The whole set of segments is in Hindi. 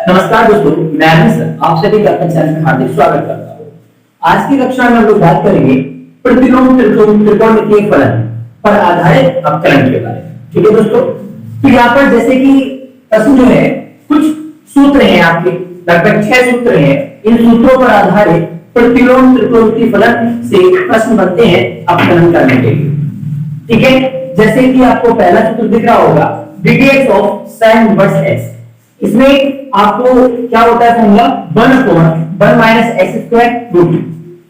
नमस्कार दोस्तों, मैं अनिल आप सभी का अपने चैनल में हार्दिक स्वागत करता हूँ। आज की कक्षा में हम लोग बात करेंगे प्रतिलोम त्रिकोणमितीय फलन पर आधारित अवकलन के बारे में। ठीक है दोस्तों, तो यहाँ पर जैसे कि प्रश्न जो है कुछ सूत्र हैं आपके, लगभग 6 सूत्र हैं। इन सूत्रों पर आधारित प्रतिलोम त्रिकोणमितीय फलन से प्रश्न बनते हैं अवकलन करने के लिए। ठीक है, जैसे कि आपको पहला सूत्र दिख रहा होगा ddx of sin inverse x। इसमें आपको क्या होता है formula 1/1 minus x square root.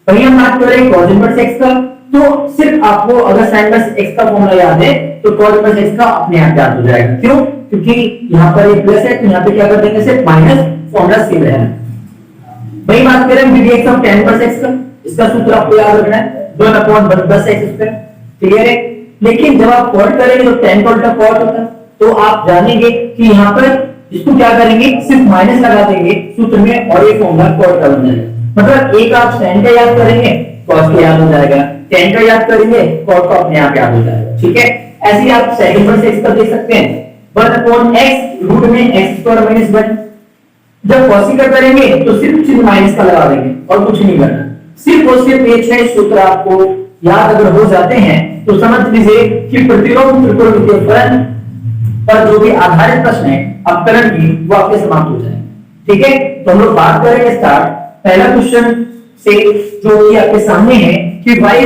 वही हम बात कर रहे हैं cos इनवर्स x का, तो सिर्फ आपको अगर sin इनवर्स x का फॉर्मूला याद है तो cos इनवर्स x का अपने आप याद हो जाएगा। क्यों? क्योंकि यहाँ पर ये प्लस है तो यहाँ पे क्या कर देंगे, सिर्फ माइनस, फॉर्मूला सेम रहेगा। वही बात कर रहे हैं ddx of tan inverse x का, इसका सूत्र आपको याद रखना है 1/1 प्लस x स्क्वायर। क्लियर है? लेकिन जब आप कॉट करेंगे तो tan का उल्टा कॉट होता है, तो आप जानेंगे कि यहाँ पर इसको क्या करेंगे, सिर्फ माइनस लगा देंगे सूत्र में और ये फॉर्मूला कॉट का बन जाएगा। मतलब एक आप sin का याद करेंगे cos का याद हो जाएगा, tan का याद करेंगे cot का अपने आप याद हो जाएगा। ठीक है, ऐसे ही आप sin इनवर्स x का देख सकते हैं 1/x रूट में x स्क्वायर माइनस 1। जब cos का करेंगे तो सिर्फ चिन्ह माइनस का लगा देंगे और कुछ नहीं करना। सिर्फ और सिर्फ ये 6 सूत्र आपको याद अगर हो जाते हैं तो समझ लीजिए कि प्रतिलोम त्रिकोणमितीय फलन पर जो भी आधारित प्रश्न है अवकलन की वो आपके समाप्त हो जाएंगे। ठीक है, तो हम लोग बात करेंगे स्टार्ट पहला क्वेश्चन से, जो कि आपके सामने है कि y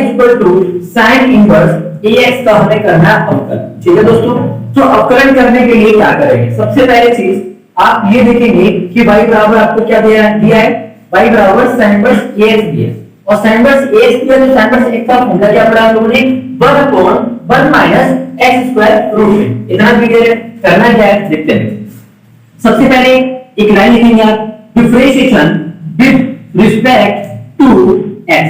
sin इनवर्स ax का हमें करना है अवकलन। ठीक है दोस्तों, तो अवकलन करने के लिए क्या करेंगे, सबसे पहले चीज आप ये देखेंगे कि y बराबर आपको क्या दिया है, y बराबर sin इनवर्स ax दिया है, और sin इनवर्स ax दिया तो sin इनवर्स x का फॉर्मूला क्या पढ़ा हम लोगों ने 1/1 माइनस x स्क्वायर रूट में। इतना क्लियर है? करना क्या है देखते हैं। सबसे पहले एक लाइन लिखेंगे आप, differentiation with respect to x।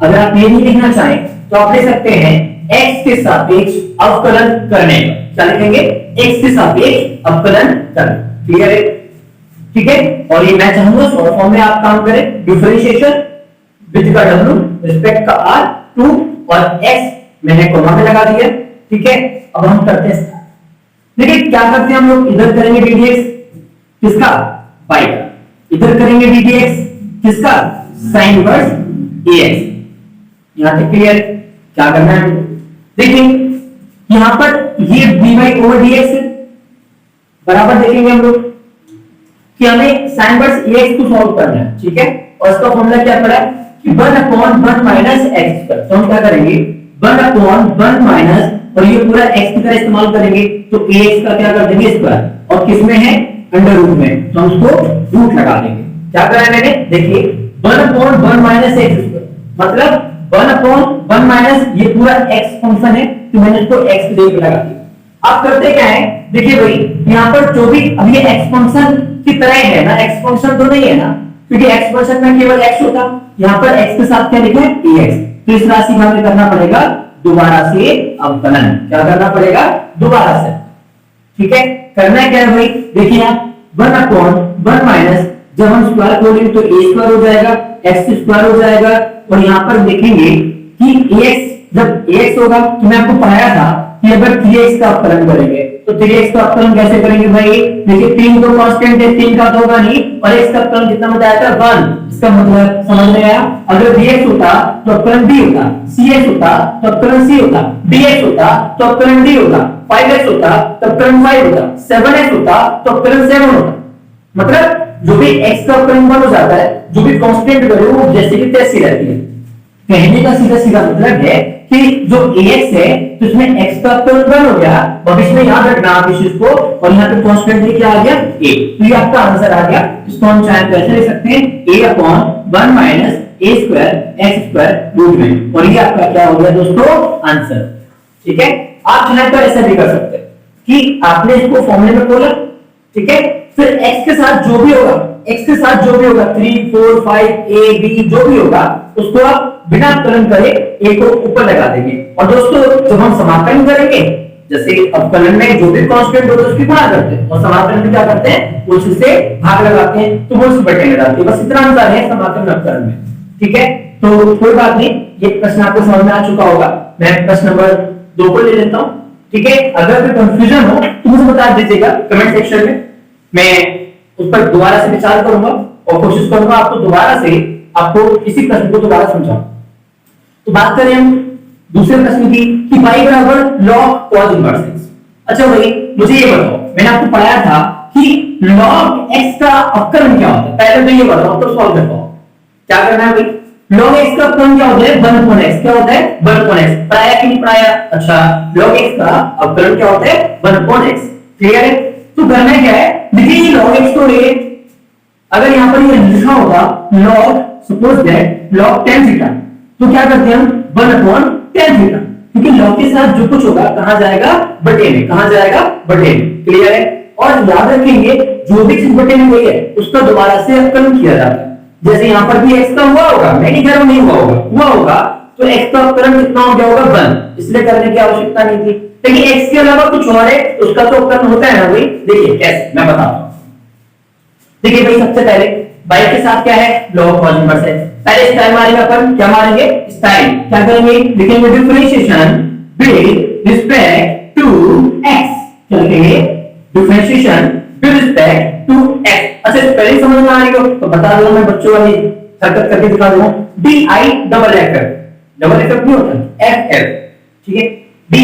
अगर आप ये नहीं लिखना चाहें तो आप लिख सकते हैं x के सापेक्ष अवकलन करने। क्या लिखेंगे? x के सापेक्ष अवकलन करना। क्लियर है? ठीक है, और ये मैं चाहूंगा शॉर्ट फॉर्म में आप काम करें, डिफरेंशिएशन विद का w, रिस्पेक्ट का r, टू और x मैंने कॉमा में लगा दिया। ठीक है, अब हम करते हैं। देखिए क्या करते हैं हम लोग, इधर करेंगे ddx किसका, y का, इधर करेंगे ddx किसका, sin इनवर्स ax। यहां तक क्लियर? क्या करना है, देखिए यहां पर ये dy ओवर dx बराबर देखेंगे हम लोग कि हमें sin इनवर्स ax को सॉल्व करना है। ठीक है, और इसका फॉर्मूला क्या पड़ा कि 1/1 माइनस x स्क्वायर। तो हम क्या करेंगे 1/1 माइनस, और ये पूरा x की तरह इस्तेमाल करेंगे तो ax का क्या कर देंगे स्क्वायर, और किसमें है, अंडर रूट में, तो हम उसको रूट लगा देंगे। क्या करा है मैंने, देखिए 1/1 माइनस x स्क्वायर, मतलब 1/1 माइनस ये पूरा x फंक्शन है तो मैंने इसको x की जगह लगा दिया। अब करते क्या है, देखिए भाई यहाँ पर जो भी अब ये x फंक्शन की तरह है ना, x फंक्शन तो नहीं है ना, क्योंकि x फंक्शन में केवल x होता, यहाँ पर x के साथ क्या लिखा है ax, तो इस राशि का हमें करना पड़ेगा दोबारा से अवकलन। क्या करना पड़ेगा, दोबारा से। ठीक है, करना क्या है भाई, देखिए आप 1/1 माइनस, जब हम स्क्वायर खोलेंगे तो a स्क्वायर हो जाएगा, x स्क्वायर हो जाएगा, और यहाँ पर देखेंगे कि ax, जब ax होगा तो मैं आपको पढ़ाया था कि अगर 3x का अवकलन करेंगे तो 3x का अवकलन कैसे करेंगे भाई, देखिए 3 तो कांस्टेंट है, 3 का तो होगा नहीं, और x का अवकलन कितना बताया था 1। इसका मतलब समझ में आया, अगर dx होता तो अवकलन d होता, cx होता तो अवकलन c होता, dx होता तो अवकलन d होता, 5x होता तो अवकलन 5 होता, 7x होता तो अवकलन 7 होता। मतलब जो भी x का अवकलन 1 हो जाता है, जो भी कांस्टेंट वैल्यू वो जैसे की तैसी रहती है। कहने का सीधा सीधा मतलब है कि जो ax है तो इसमें x का अवकलन 1 हो गया, भविष्य में याद रखना आप इस चीज को, और यहाँ पे कांस्टेंट क्या आ गया a, तो ये आपका आंसर आ गया। इसको हम चाहे तो ऐसे लिख सकते हैं a/1 minus a square x square root में, और ये आपका क्या हो गया दोस्तों, आंसर। ठीक है, आप चाहे तो ऐसा भी कर सकते हैं कि आपने इसको फॉर्मूले में खोला, ठीक है, फिर x के साथ जो भी होगा, x के साथ जो भी होगा 3 4 5 a b जो भी होगा उसको आप बिना अवकलन करे a को ऊपर लगा देंगे। और दोस्तों जब हम समाकलन करेंगे, जैसे अवकलन में जो भी कांस्टेंट होता है उसकी गुणा करते हैं, और समाकलन में क्या करते हैं, उससे भाग लगाते हैं, तो वो उस बटे में डालते हैं। बस इतना अंतर है समाकलन अवकलन में। ठीक है, तो कोई बात नहीं, ये प्रश्न आपको समझ में आ चुका होगा। मैं प्रश्न नंबर 2 को ले लेता हूं। ठीक है, अगर कोई कंफ्यूजन हो तो मुझे बता दीजिएगा कमेंट सेक्शन में, मैं उस पर दोबारा से विचार करूंगा और कोशिश करूंगा आपको दोबारा से आपको इसी प्रश्न को दोबारा समझाऊं। तो बात करें हम दूसरे प्रश्न की कि y बराबर log cos इनवर्स x। अच्छा भाई मुझे ये बताओ, मैंने आपको पढ़ाया था कि log x का अपकरण क्या होता है, पहले तो ये बताओ तो सॉल्व कर पाओ। क्या करना है भाई, log x का अपकरण क्या होता है 1/x। क्या होता है 1/x, पढ़ाया कि नहीं पढ़ाया? अच्छा log x का अपकरण क्या होता है 1/x। क्लियर है? तो करना क्या है, देखिए ये log x को ले, अगर यहां पर ये लिखा होगा log suppose that log tan theta, तो क्या करते हैं हम 1/tan थीटा, क्योंकि log के साथ जो कुछ होगा कहां जाएगा बटे में, कहां जाएगा बटे में। क्लियर है? और याद रखेंगे जो भी चीज बटे में गई है उसका दोबारा से अपकरण किया जाता है। जैसे यहां पर भी x का हुआ होगा, मैं नहीं कह रहा हूं नहीं हुआ होगा, हुआ होगा, तो x का अपकरण कितना हो गया होगा 1, इसलिए करने की आवश्यकता नहीं थी। लेकिन x के अलावा कुछ और है उसका तो अपकरण होता है ना भाई। देखिए कैसे, मैं बताता हूं। देखिए भाई सबसे पहले y के साथ क्या है log cos इनवर्स है। पहले स्टाइल मारेंगे अपन, क्या मारेंगे स्टाइल, क्या करेंगे लिखेंगे differentiation with respect to x। क्या लिखेंगे differentiation with respect to x। अच्छा पहले समझ में आ रही हो तो बता दो, मैं बच्चों वाली हरकत करके दिखा दूंगा। di double f double f नहीं होता f, ठीक है, di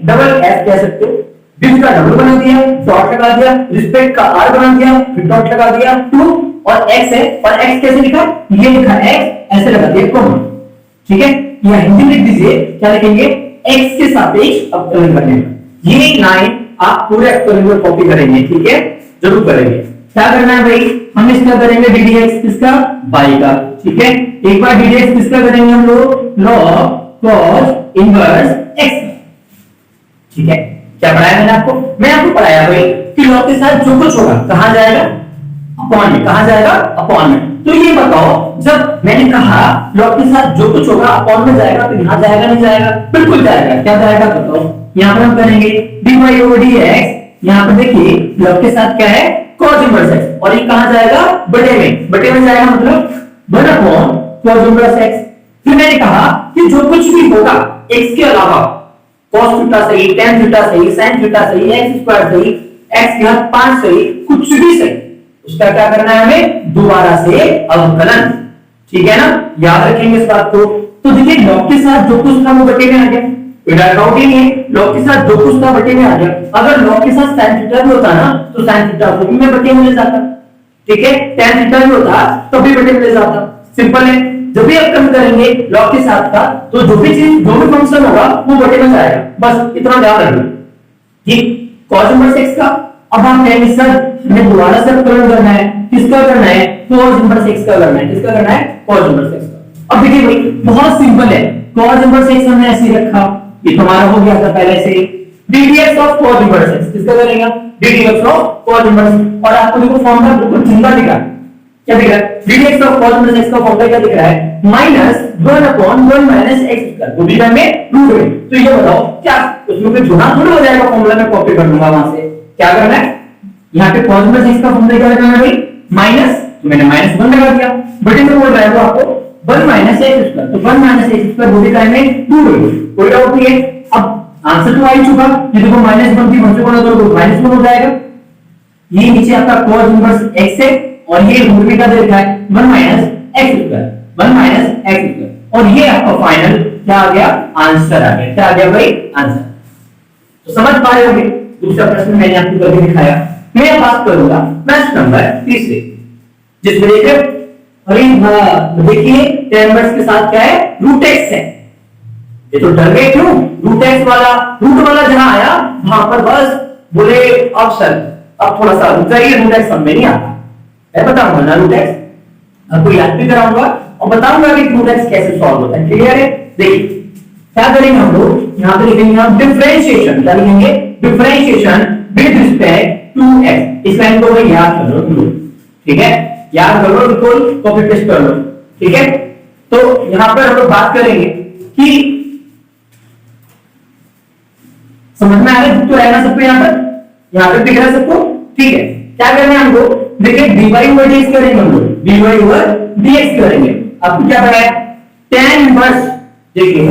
डबल f कह सकते हो। दिस का डबल बना दिया, डॉट लगा दिया, रिस्पेक्ट का r बना दिया, फिर डॉट लगा दिया, टू और x है, और x कैसे लिखा, ये लिखा x ऐसे लगा दिया कॉमा। ठीक है, या हिंदी में लिख दीजिए, क्या लिखेंगे x के सापेक्ष अपकलन करने का। ये लाइन आप पूरे अपकलन में कॉपी करेंगे, ठीक है, जरूर करेंगे। क्या करना है भाई, हम इसका करेंगे ddx किसका y का। ठीक है, एक बार ddx किसका करेंगे हम लोग log cos इनवर्स x। ठीक है, क्या पढ़ाया मैंने आपको, मैं आपको पढ़ाया भाई कि log के साथ जो कुछ होगा कहां जाएगा अपॉन में, कहां जाएगा अपॉन में। तो ये बताओ जब मैंने कहा log के साथ जो कुछ होगा अपॉन में जाएगा, तो यहां जाएगा नहीं जाएगा, बिल्कुल जाएगा। क्या जाएगा बताओ, यहां पर हम करेंगे dy over dx, यहां पर देखिए log के साथ क्या है cos इनवर्स x, और ये कहां जाएगा बटे में, बटे में जाएगा मतलब 1 अपॉन cos इनवर्स x। फिर मैंने कहा कि जो कुछ भी होगा x के अलावा, cos थीटा सही, tan थीटा सही, sin थीटा सही, x स्क्वायर सही, x की घात 5 सही, कुछ भी सही, उसका क्या करना है हमें दोबारा से अवकलन। ठीक है ना, याद रखेंगे इस बात को। तो देखिए log के साथ जो कुछ था वो बटे में आ गया, कोई डाउट ही नहीं है, log के साथ जो कुछ था बटे में आ गया। अगर log के साथ sin थीटा भी होता ना तो sin थीटा को भी मैं बटे में ले जाता। ठीक है, tan थीटा भी होता तो भी बटे में ले जाता। सिंपल है, जब भी आप कम करेंगे log के साथ का तो जो भी चीज, जो भी फंक्शन होगा वो बटे में जाएगा, बस इतना ध्यान रखना। ठीक, cos इनवर्स x का अब हम कहेंगे सर हमें दोबारा से अपकरण करना है, किसका करना है cos इनवर्स x का करना है, किसका करना है cos इनवर्स x का। अब देखिए भाई बहुत सिंपल है, cos इनवर्स x हमने ऐसे ही रखा, ये तुम्हारा हो गया था पहले से। ddx of cos inverse x किसका करेगा ddx ऑफ cos इनवर्स, और आपको देखो फॉर्मूला बिल्कुल जिंदा दिख रहा है, क्या दिख रहा है ddx of cos inverse x का फॉर्मूला क्या दिख रहा है -1/1 x स्क्वायर, वो भी में रूट में। तो ये बताओ क्या उसमें कोई गुणा थोड़ा हो जाएगा, फॉर्मूला में कॉपी कर लूंगा वहां से। क्या करना है यहाँ पे cos इनवर्स x का फॉर्मूला क्या लगाना है भाई माइनस, तो मैंने -1 लगा दिया, बटे में बोल रहा है वो आपको 1 - x स्क्वायर, तो 1 - x स्क्वायर वो भी टाइम में 2 होगी, कोई डाउट नहीं है। अब आंसर तो आ ही चुका, ये देखो -1 की 1 से गुणा करो तो -1 हो जाएगा। ये नीचे आपका cos इनवर्स x है और ये रूट में क्या दे रखा है 1 - x स्क्वायर, 1 - x स्क्वायर, और ये आपका फाइनल क्या आ गया आंसर आ गया। क्या आ गया भाई आंसर। तो समझ पा रहे होंगे, दूसरा प्रश्न मैंने आपको करके दिखाया। मैं बात करूंगा प्रश्न नंबर 3 जिसमें देखिए अरे देखिए tan इनवर्स के साथ क्या है रूट x है। ये तो डर गए क्यों, रूट x वाला, रूट वाला जहां आया वहां पर बस बोले ऑप्शन, अब थोड़ा सा रुक जाइए, रूट x समझ में नहीं आता है, बताऊंगा ना रूट x, आपको याद भी कराऊंगा और बताऊंगा कि रूट x कैसे सॉल्व होता है। क्लियर है, देखिए क्या करेंगे हम लोग, यहां पे लिखेंगे हम डिफरेंशिएशन, क्या लिखेंगे differentiation with respect to x। इस लाइन को भाई याद कर लो तुम लोग, ठीक है, याद कर लो, बिल्कुल कॉपी पेस्ट कर लो। ठीक है, तो यहां पर हम लोग बात करेंगे कि समझ में आ रहा है तो रहना सबको, यहां पर दिख रहा है सबको। ठीक है, क्या करना है हमको, देखिए dy over dx करेंगे हम लोग, dy over dx करेंगे। आपको क्या पता है tan इनवर्स, देखिए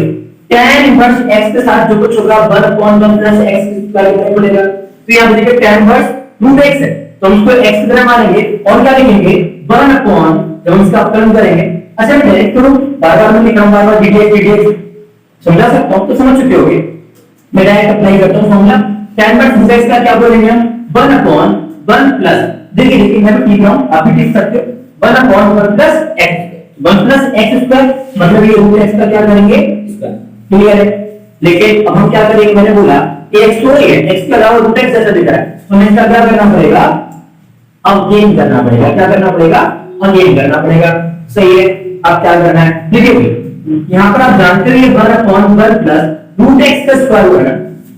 tan इनवर्स x के साथ जो कुछ होगा 1/1 + x² करना पड़ेगा। तो यहां पे देखिए tan इनवर्स रूट x है, तो हम इसको x की तरह मानेंगे और क्या लिखेंगे 1 अपॉन, जब हम इसका अपकलन करेंगे। अच्छा मैं डायरेक्ट करूं, बार-बार मैं लिख रहा हूं, बार-बार ddx समझा सकता हूं, तो समझ चुके होगे। मैं डायरेक्ट अप्लाई करता हूं फॉर्मूला tan वर्सेस x का क्या बोलेंगे हम 1 अपॉन 1 प्लस, देखिए मैं भी लिख रहा हूं, आप भी लिख सकते हो 1 upon 1 plus x, 1 plus x square, मतलब ये रूट x का क्या करेंगे स्क्वायर, क्लियर है। लेकिन अब हम क्या करेंगे, मैंने बोला x तो है, x के अलावा रूट x जैसा दिख रहा है, तो हमें इसका क्या करना पड़ेगा, अगेन करना पड़ेगा। क्या करना पड़ेगा, अगेन करना पड़ेगा, सही है। अब क्या करना है, देखिए यहाँ पर आप जानते हो ये 1 अपॉन 1 प्लस रूट x का स्क्वायर होगा ना,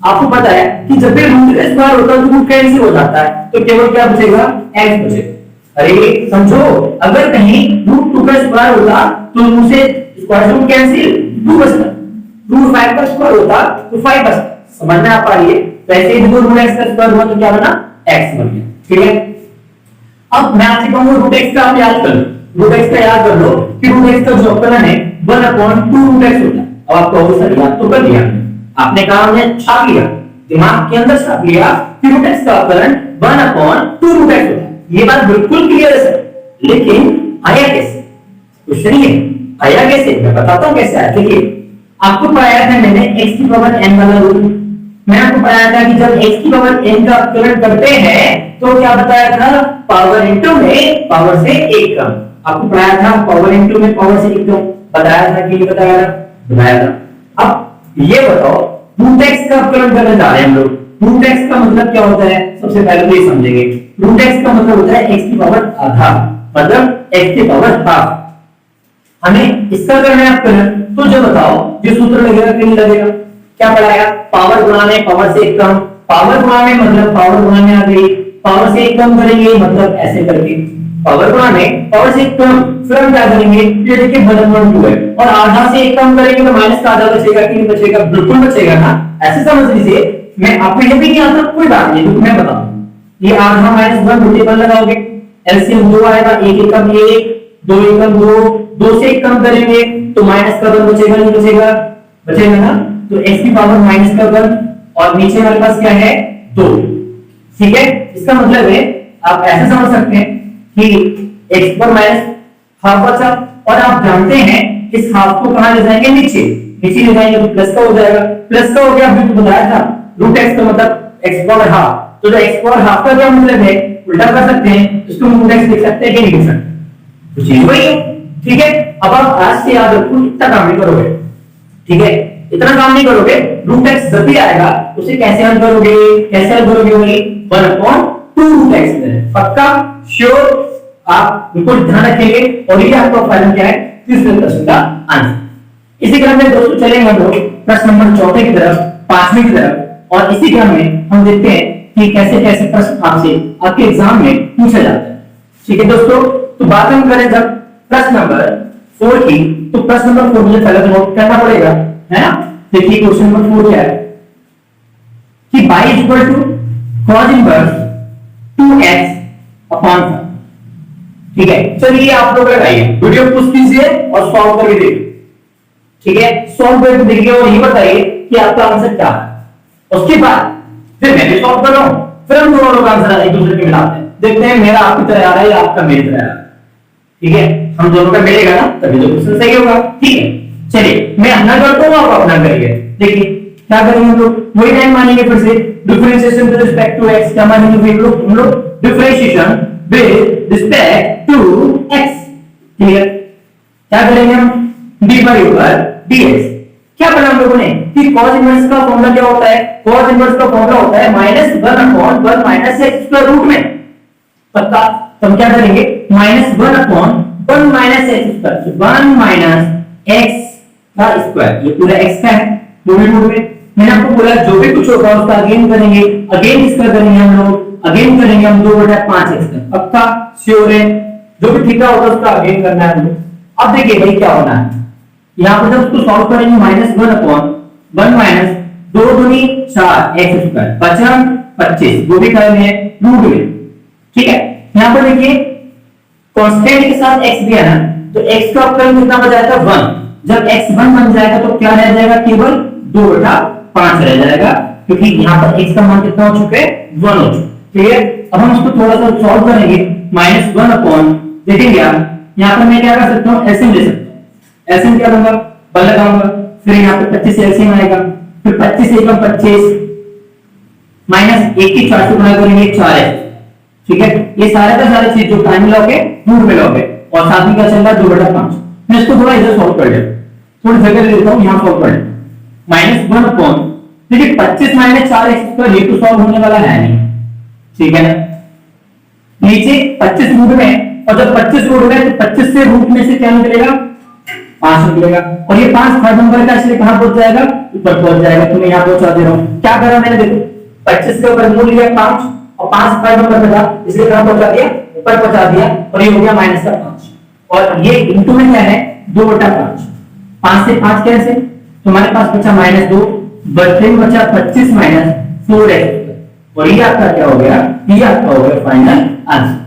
आपको पता है कि जब भी रूट का स्क्वायर होता है तो रूट कैंसिल हो जाता है, तो केवल क्या बचेगा x बचेगा। अरे समझो, अगर कहीं रूट 2 का स्क्वायर होता तो उसे स्क्वायर रूट कैंसिल 2 बचता, रूट 5 का स्क्वायर होता तो 5 बचता, समझ में आ पा रही है। वैसे ही रूट x का स्क्वायर हुआ तो क्या बना, x बन गया, ठीक है। अब मैं आपसे कहूंगा रूट x का आप याद कर लो, रूट x का याद कर लो कि रूट x का जो अपकलन है 1 अपॉन 2 रूट x होता है। अब आप कहोगे सर याद तो कर लिया आपने, कहा हमने छाप लिया, दिमाग के अंदर छाप लिया कि रूट x का अपकलन 1 अपॉन 2 रूट x होता है, ये बात बिल्कुल क्लियर है सर। लेकिन आया कैसे, क्वेश्चन ये आया कैसे, मैं बताता हूं कैसे आया। देखिए आपको पढ़ाया था मैंने x की पावर n वाला रूल, मैं आपको पढ़ाया था कि जब x की पावर n का अपकलन करते हैं तो क्या बताया था, पावर इनटू में पावर से 1 कम। आपको पढ़ाया था पावर इनटू में पावर से 1 कम, बताया था कि नहीं बताया था, बताया था। अब ये बताओ रूट x का अपकलन करने जा रहे हैं हम लोग, रूट x का मतलब क्या होता है, सबसे पहले तो ये समझेंगे। रूट x का मतलब होता है x की पावर आधा, मतलब x की पावर हाफ। हमें इसका करना है अपकलन, तो जो बताओ जो सूत्र लगेगा कि नहीं लगेगा, क्या पढ़ाया, पावर गुणा में पावर से 1 कम, पावर गुणा में मतलब पावर गुणा में आ गई, पावर से 1 कम करेंगे मतलब ऐसे करके पावर गुणा में पावर से 1 कम, फिर हम क्या करेंगे, ये देखिए 1/2 है और आधा से 1 कम करेंगे तो माइनस का आधा बचेगा कि नहीं बचेगा, बिल्कुल बचेगा ना, ऐसे समझ लीजिए। मैं आपको ये भी नहीं आता कोई बात नहीं, तो मैं बताऊं ये आधा माइनस 1 मल्टीपल लगाओगे, एलसीएम 2 आएगा, 1 एकम 1, 2 एकम 2, 2 से 1 कम करेंगे तो माइनस का 1 बचेगा नहीं बचेगा, बचेगा ना। तो x की पावर माइनस का 1 और नीचे हमारे पास क्या है 2, ठीक है। इसका मतलब है आप ऐसे समझ सकते हैं कि x पर माइनस हाफ बचा और आप जानते हैं इस हाफ को कहां ले जाएंगे, नीचे, नीचे ले जाएंगे तो प्लस का हो जाएगा, प्लस का हो गया, अभी तो बताया था रूट x का मतलब x पावर हाफ, तो जो x पावर हाफ का क्या मतलब है, उल्टा कर सकते हैं, इसको रूट x लिख सकते हैं कि नहीं लिख सकते, तो चीज वही है, ठीक है। अब आप आज से याद रखो, इतना काम नहीं करोगे, ठीक है, इतना काम नहीं करोगे, रूट x जब भी आएगा उसे कैसे हल करोगे, कैसे हल करोगे भाई 1/2 रूट x, पक्का श्योर, आप बिल्कुल ध्यान रखेंगे। और ये आपका फाइनल क्या है, तीसरे प्रश्न का आंसर। इसी क्रम में दोस्तों चलेंगे हम लोग प्रश्न नंबर 4 की तरफ, 5वीं की तरफ, और इसी क्रम में हम देखते हैं कि कैसे कैसे प्रश्न आपसे आपके एग्जाम में पूछा जाता है, ठीक है दोस्तों। तो बात हम करें जब प्रश्न नंबर 4 की, तो प्रश्न नंबर 4 मुझे पहले तो नोट करना पड़ेगा, है ना। देखिए क्वेश्चन नंबर 4 क्या है कि y equal to cos inverse 2x upon 3, ठीक है। चलिए आप लोग लगाइए, वीडियो पुश कीजिए और सॉल्व करके देखिए, ठीक है, सॉल्व करके देखिए और ये बताइए कि आपका आंसर क्या है। उसके बाद फिर मैं भी सॉल्व कर रहा हूं, फिर हम दोनों लोग आंसर एक दूसरे के मिलाते हैं, देखते हैं मेरा आपकी तरह आ रहा है या आपका मेरी तरह आ रहा है, ठीक है। हम दोनों का मिलेगा ना तभी तो क्वेश्चन सही होगा, ठीक है। चलिए मैं अपना करता हूं, आप अपना करिए। देखिए क्या करेंगे हम लोग, वही टाइम मानेंगे, फिर से differentiation with respect to x, क्या मानेंगे फिर हम लोग differentiation with respect to x, clear. क्या करेंगे हम, dy ओवर dx। क्या पढ़ा हम लोगों ने कि cos इनवर्स का फॉर्मूला क्या होता है, cos इनवर्स का फॉर्मूला होता है -1/1 माइनस x स्क्वायर रूट में, पक्का। तो हम क्या करेंगे, -1/1 minus x square, 1 minus x का स्क्वायर, ये पूरा x का है दोनों रूट में। मैंने आपको बोला जो भी कुछ होगा उसका अगेन करेंगे, अगेन इसका करेंगे हम लोग, अगेन करेंगे हम 2/5x का, पक्का श्योर है, जो भी थीटा होगा उसका अगेन करना है हम लोग। अब देखिए भाई क्या होना है, यहाँ पर जब उसको सॉल्व करेंगे -1/1 माइनस 2 दूनी 4 x स्क्वायर, बचा 25, वो भी करेंगे रूट में, ठीक है। यहाँ पर देखिए कांस्टेंट के साथ x दिया ना, तो x का अपकलन कितना बच जाएगा 1, जब x 1 बन जाएगा तो क्या रह जाएगा, केवल 2/5 रह जाएगा, क्योंकि यहाँ पर x का मान कितना हो चुका है 1 हो चुका है, ठीक है, अब हम इसको थोड़ा सा सॉल्व करेंगे। -1 अपॉन, देखेंगे आप यहाँ पर मैं क्या कर सकता हूँ, एलसीएम ले सकता हूँ। एलसीएम क्या लूंगा, बल लगाऊंगा, फिर यहाँ पे 25 एलसीएम आएगा, फिर 25 एकम 25 माइनस 1 की 4 से गुणा करेंगे 4 है। ठीक है, ये सारे का सारे चीज जो टाइम लॉग है रूट में लॉग है, और साथ में क्या चल रहा है 2/5। मैं इसको थोड़ा इधर सॉल्व कर लेता हूं, थोड़ी जगह ले लेता हूं, यहां सॉल्व कर लेता हूं। -1 अपॉन, देखिए 25 माइनस 4x² ये तो सॉल्व होने वाला है नहीं, ठीक है ना। नीचे 25 रूट में, और जब 25 रूट में तो 25 से रूट में से क्या निकलेगा, 5 निकलेगा, और ये 5 थर्ड नंबर का, इसलिए कहां पहुंच जाएगा, ऊपर पहुंच जाएगा। तो मैं यहां पहुंचा दे रहा हूं, क्या कर रहा हूं मैंने, देखो 25 के ऊपर मूल लिया 5, और 5 थर्ड नंबर पे था, इसलिए कहां पहुंचा दिया, ऊपर पहुंचा दिया, और ये हो गया -5। और ये इनटू में क्या है, 2/5। 5 से 5 कैसे, तो हमारे पास बचा -2, बचे बचा 25 माइनस 4x, और ये आपका क्या हो गया, ये आपका हो गया फाइनल आंसर।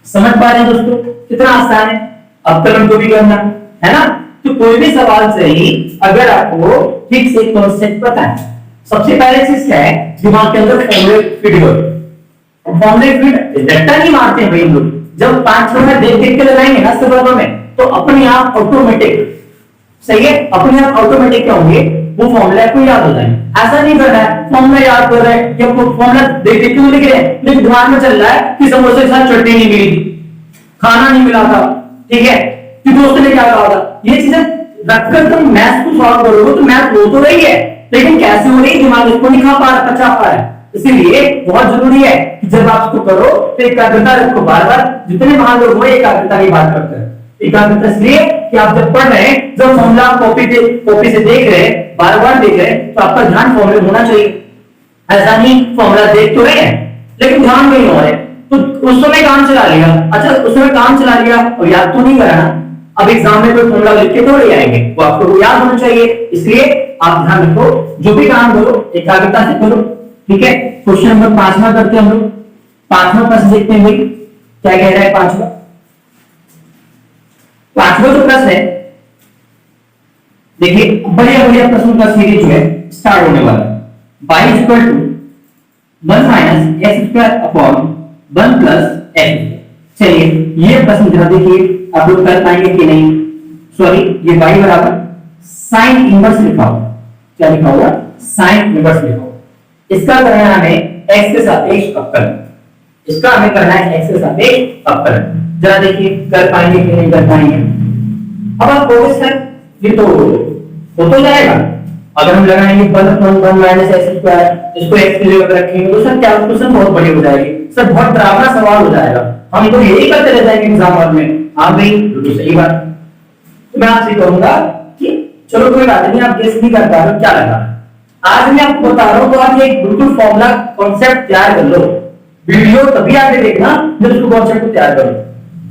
समझ पा रहे हैं दोस्तों, कितना आसान है अवकलन को भी करना, है ना। तो कोई भी सवाल से ही अगर आपको ठीक से कॉन्सेप्ट पता है, सबसे पहले चीज क्या है, दिमाग के अंदर फॉर्मूले फिट करो। फॉर्मूले फिट रट्टा नहीं मारते हैं भाई हम लोग, जब 5 में देख देख के लगाएंगे ना सवालों में, तो अपने आप ऑटोमेटिक, सही है, अपने आप ऑटोमेटिक क्या होंगे, वो फॉर्मूला को याद हो जाएंगे। ऐसा नहीं करना है फॉर्मूला याद कर रहे हैं, जब फॉर्मूला देख देख के लिख रहे हैं, लेकिन दिमाग में चल रहा है कि समोसे के साथ चटनी नहीं मिली, खाना नहीं मिला था, ठीक है, कि दोस्त ने क्या कहा था। ये चीजें रखकर तुम मैथ्स को सॉल्व करोगे तो मैथ हो तो रही है, लेकिन कैसे हो रही, दिमाग इसको नहीं खा पा रहा, पचा पा रहा है। इसीलिए बहुत जरूरी है कि जब आप इसको करो तो एकाग्रता रखो, बार बार, जितने महान लोग हो एकाग्रता की बात करते हैं। एकाग्रता इसलिए कि आप जब पढ़ रहे हैं, जब फॉर्मूला कॉपी से देख रहे हैं, बार बार देख रहे हैं, तो आपका ध्यान फॉर्मूले में होना चाहिए। ऐसा नहीं फॉर्मूला देख तो रहे हैं लेकिन ध्यान नहीं हो रहे, तो उस समय काम चला लिया, अच्छा उस समय काम चला लिया और याद तो नहीं करा ना। अब एग्जाम में कोई फॉर्मूला लिख के थोड़े आएंगे, वो आपको याद होना चाहिए। इसलिए आप ध्यान रखो, जो भी काम करो एकाग्रता से करो, ठीक है। क्वेश्चन नंबर 5वां करते हैं हम लोग। 5वां प्रश्न देखते हैं भाई, क्या कह रहा है 5वां जो प्रश्न है, देखिए बढ़िया बढ़िया प्रश्न का सीरीज जो है स्टार्ट होने वाला है। y equal to 1 minus x square upon 1 plus x. चलिए ये प्रश्न जरा देखिए, आप लोग कर पाएंगे कि नहीं। सॉरी, ये y बराबर साइन इनवर्स लिखा होगा, क्या लिखा होगा, साइन इनवर्स लिखा होगा। इसका करना है हमें x के सापेक्ष अवकलन, इसका हमें करना है x के सापेक्ष अवकलन। जरा देखिए कर पाएंगे कि नहीं कर पाएंगे। अब आप कहोगे सर ये तो हो तो जाएगा, अगर हम लगाएंगे 1 माइनस एक्स स्क्वायर, इसको x की जगह रखेंगे तो सर कैलकुलेशन बहुत बड़ी हो जाएगी, सर बहुत डरावना सवाल हो जाएगा, हम तो यही करते रह जाएंगे एग्जाम हॉल में। हाँ भाई बिल्कुल सही बात। तो मैं आपसे कहूंगा कि चलो कोई बात नहीं, आप गेस नहीं कर पा रहे, क्या लगा, आज मैं आपको बता रहा हूं, तो आप एक बिल्कुल फॉर्मूला कॉन्सेप्ट तैयार कर लो। वीडियो तभी आगे देखना जब उसको कॉन्सेप्ट को तैयार करो,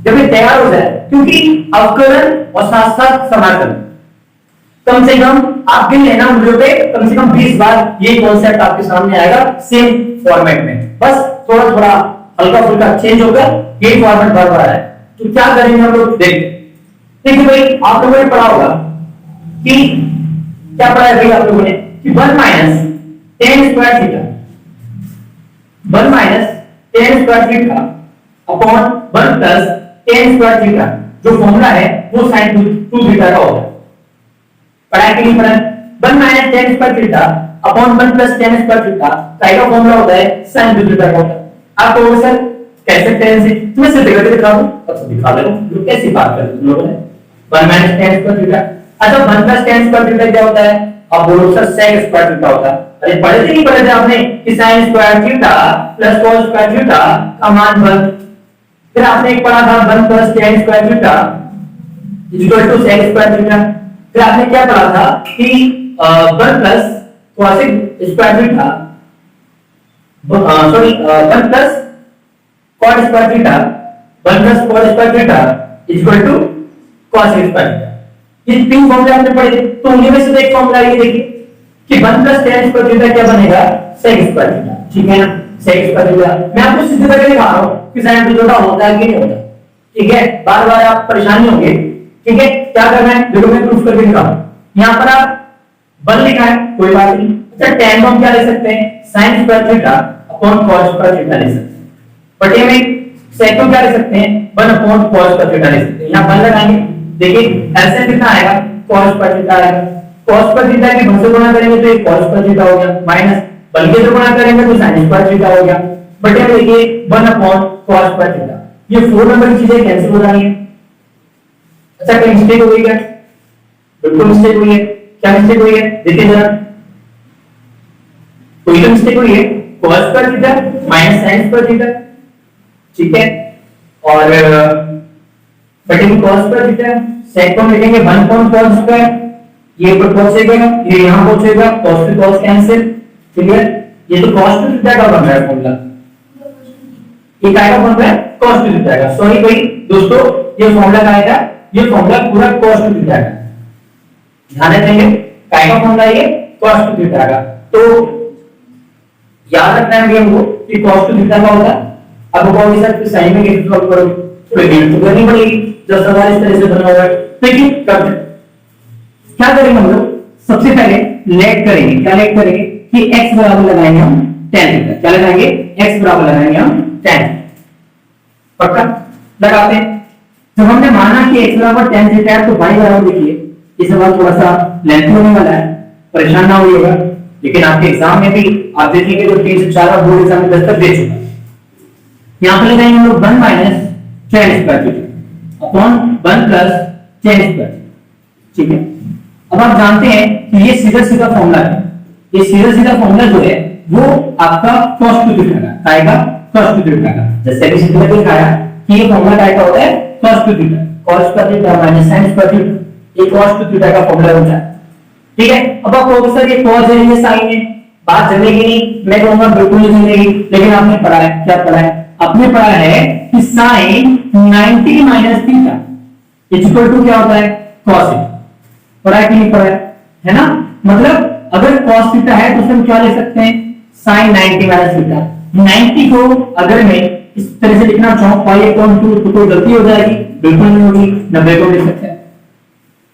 जब ये तैयार हो जाए, क्योंकि अवकलन और साथ साथ समाकलन कम से कम आप गिन लेना वीडियो पे, कम से कम 20 बार ये कॉन्सेप्ट आपके सामने आएगा सेम फॉर्मेट में, बस थोड़ा थोड़ा हल्का फुल्का चेंज होगा, ये फॉर्मेट बार बार है। तो क्या करेंगे हम लोग, देखिए भाई आप लोगों ने पढ़ा होगा कि क्या पढ़ा है भाई आप लोगों ने, कि 1 minus tan square theta, 1 minus tan square theta upon 1 plus tan square theta, जो फॉर्मूला है वो sin 2 थीटा का होगा। पढ़ा कि नहीं पढ़ा, 1 minus tan square theta upon 1 plus tan square theta का फॉर्मूला होता है sin 2 थीटा का होता है। आप कहोगे सर कैसे tan से, मैं सिर्फ दिखा दिखा दूं, अच्छा दिखा दे रहा हूं, कैसी बात कर रहे तुम लोगों ने, 1 माइनस tan स्क्वायर थीटा, अच्छा 1 प्लस tan स्क्वायर थीटा क्या होता है, अब बोलो सर sec स्क्वायर थीटा होता है। अरे पढ़े थे नहीं पढ़े थे आपने कि sin square theta plus cos square theta का मान 1, फिर आपने एक पढ़ा था 1 plus tan square theta equal to sec square theta, फिर आपने क्या पढ़ा था कि 1 plus cos square theta, sorry 1 plus cot square theta, 1 plus cos square theta equal to cos square theta. ये तीन फॉर्मूले आपने पढ़े थे, तो उन्हीं में से एक फॉर्मूला ये देखिए कि 1 प्लस tan स्क्वायर थीटा क्या बनेगा, sec स्क्वायर थीटा, ठीक है ना, sec स्क्वायर थीटा। मैं आपको सीधे करके दिखा रहा हूं कि sin थीटा होता है कि नहीं होता, ठीक है, बार बार आप परेशानी होंगे, ठीक है। क्या करना है, देखो मैं प्रूफ करके दिखा रहा हूं। यहां पर आप 1 लिखा है, कोई बात नहीं, अच्छा tan को हम क्या ले सकते हैं, sin square theta upon cos पर थीटा ले सकते हैं, बट ये में sec को क्या ले सकते हैं 1 अपॉन cos पर थीटा ले सकते हैं। यहाँ 1 लगाएंगे, देखिए ऐसे कितना आएगा cos पर थीटा आएगा, cos पर थीटा की 1 से गुणा करेंगे तो ये cos पर थीटा हो गया, माइनस बल्कि से गुणा करेंगे तो sin पर थीटा हो गया, बट ये देखिए 1 अपॉन cos पर थीटा, ये 4 नंबर की चीजें कैंसिल हो जाएंगी। अच्छा कोई मिस्टेक हो गई क्या? बिल्कुल मिस्टेक हुई है। क्या मिस्टेक हुई है देखिए जरा, कोई तो मिस्टेक हुई है, cos पर थीटा माइनस sin पर थीटा, ठीक है, और बटेगी cos पर थीटा, sec को लिखेंगे 1 अपॉन cos स्क्वायर, ये ऊपर पहुंचेगा, ये यहां पहुंचेगा, cos से cos कैंसिल, क्लियर। ये तो cos टू थीटा का बन रहा है फॉर्मूला, ये काय का बन रहा है cos टू थीटा का। सॉरी भाई दोस्तों, ये फॉर्मूला काय का, ये फॉर्मूला पूरा cos टू थीटा का, ध्यान देंगे काय का फॉर्मूला ये cos टू थीटा का। तो याद रखना है हमको कि cos टू थीटा का होता है। अब कौन सा साइन में कैसे सॉल्व करोगे, तो लिमिट तो करनी पड़ेगी, जब सवाल इस तरह से बना हुआ है। देखिए करते हैं, क्या करेंगे हम लोग, सबसे पहले लेट करेंगे, क्या लेट करेंगे कि x बराबर लगाएंगे हम tan थीटा, क्या लगाएंगे x बराबर लगाएंगे हम tan, पक्का लगाते हैं। जब हमने माना कि x बराबर tan थीटा है तो y बराबर, देखिए ये सवाल थोड़ा सा लेंथी होने वाला है, परेशान ना होइएगा, लेकिन आपके एग्जाम में भी आप देखेंगे तो 3 से 4 बोर्ड एग्जाम में 10 तक दे चुका है। यहां पर लगाएंगे हम लोग 1 minus tan square theta upon 1 plus tan square, ठीक है। अब आप जानते हैं कि ये सीधा सीधा फॉर्मूला है, ये सीधा सीधा फॉर्मूला जो है वो आपका cos टू थीटा का आएगा, cos टू थीटा का, जैसे अभी सीधा दिखाया कि ये फॉर्मूला क्या होता है cos टू थीटा, cos पर theta minus sin square theta, ये cos टू थीटा का फॉर्मूला होता है, ठीक है। अब आप कहोगे सर ये cos है ये sin है, बात जमेगी नहीं, मैं कहूंगा बिल्कुल नहीं जमेगी, लेकिन आपने पढ़ा है, क्या पढ़ा है, आपने पढ़ा है कि sin 90 minus theta equal to क्या होता है cos थीटा, पढ़ा है कि नहीं पढ़ा है ना। मतलब अगर cos थीटा है तो हम क्या ले सकते हैं sin 90 माइनस थीटा, 90 को अगर मैं इस तरह से लिखना चाहूं पाई अपॉन 2 तो कोई गलती हो जाएगी, बिल्कुल नहीं होगी, 90 को लिख सकते हैं।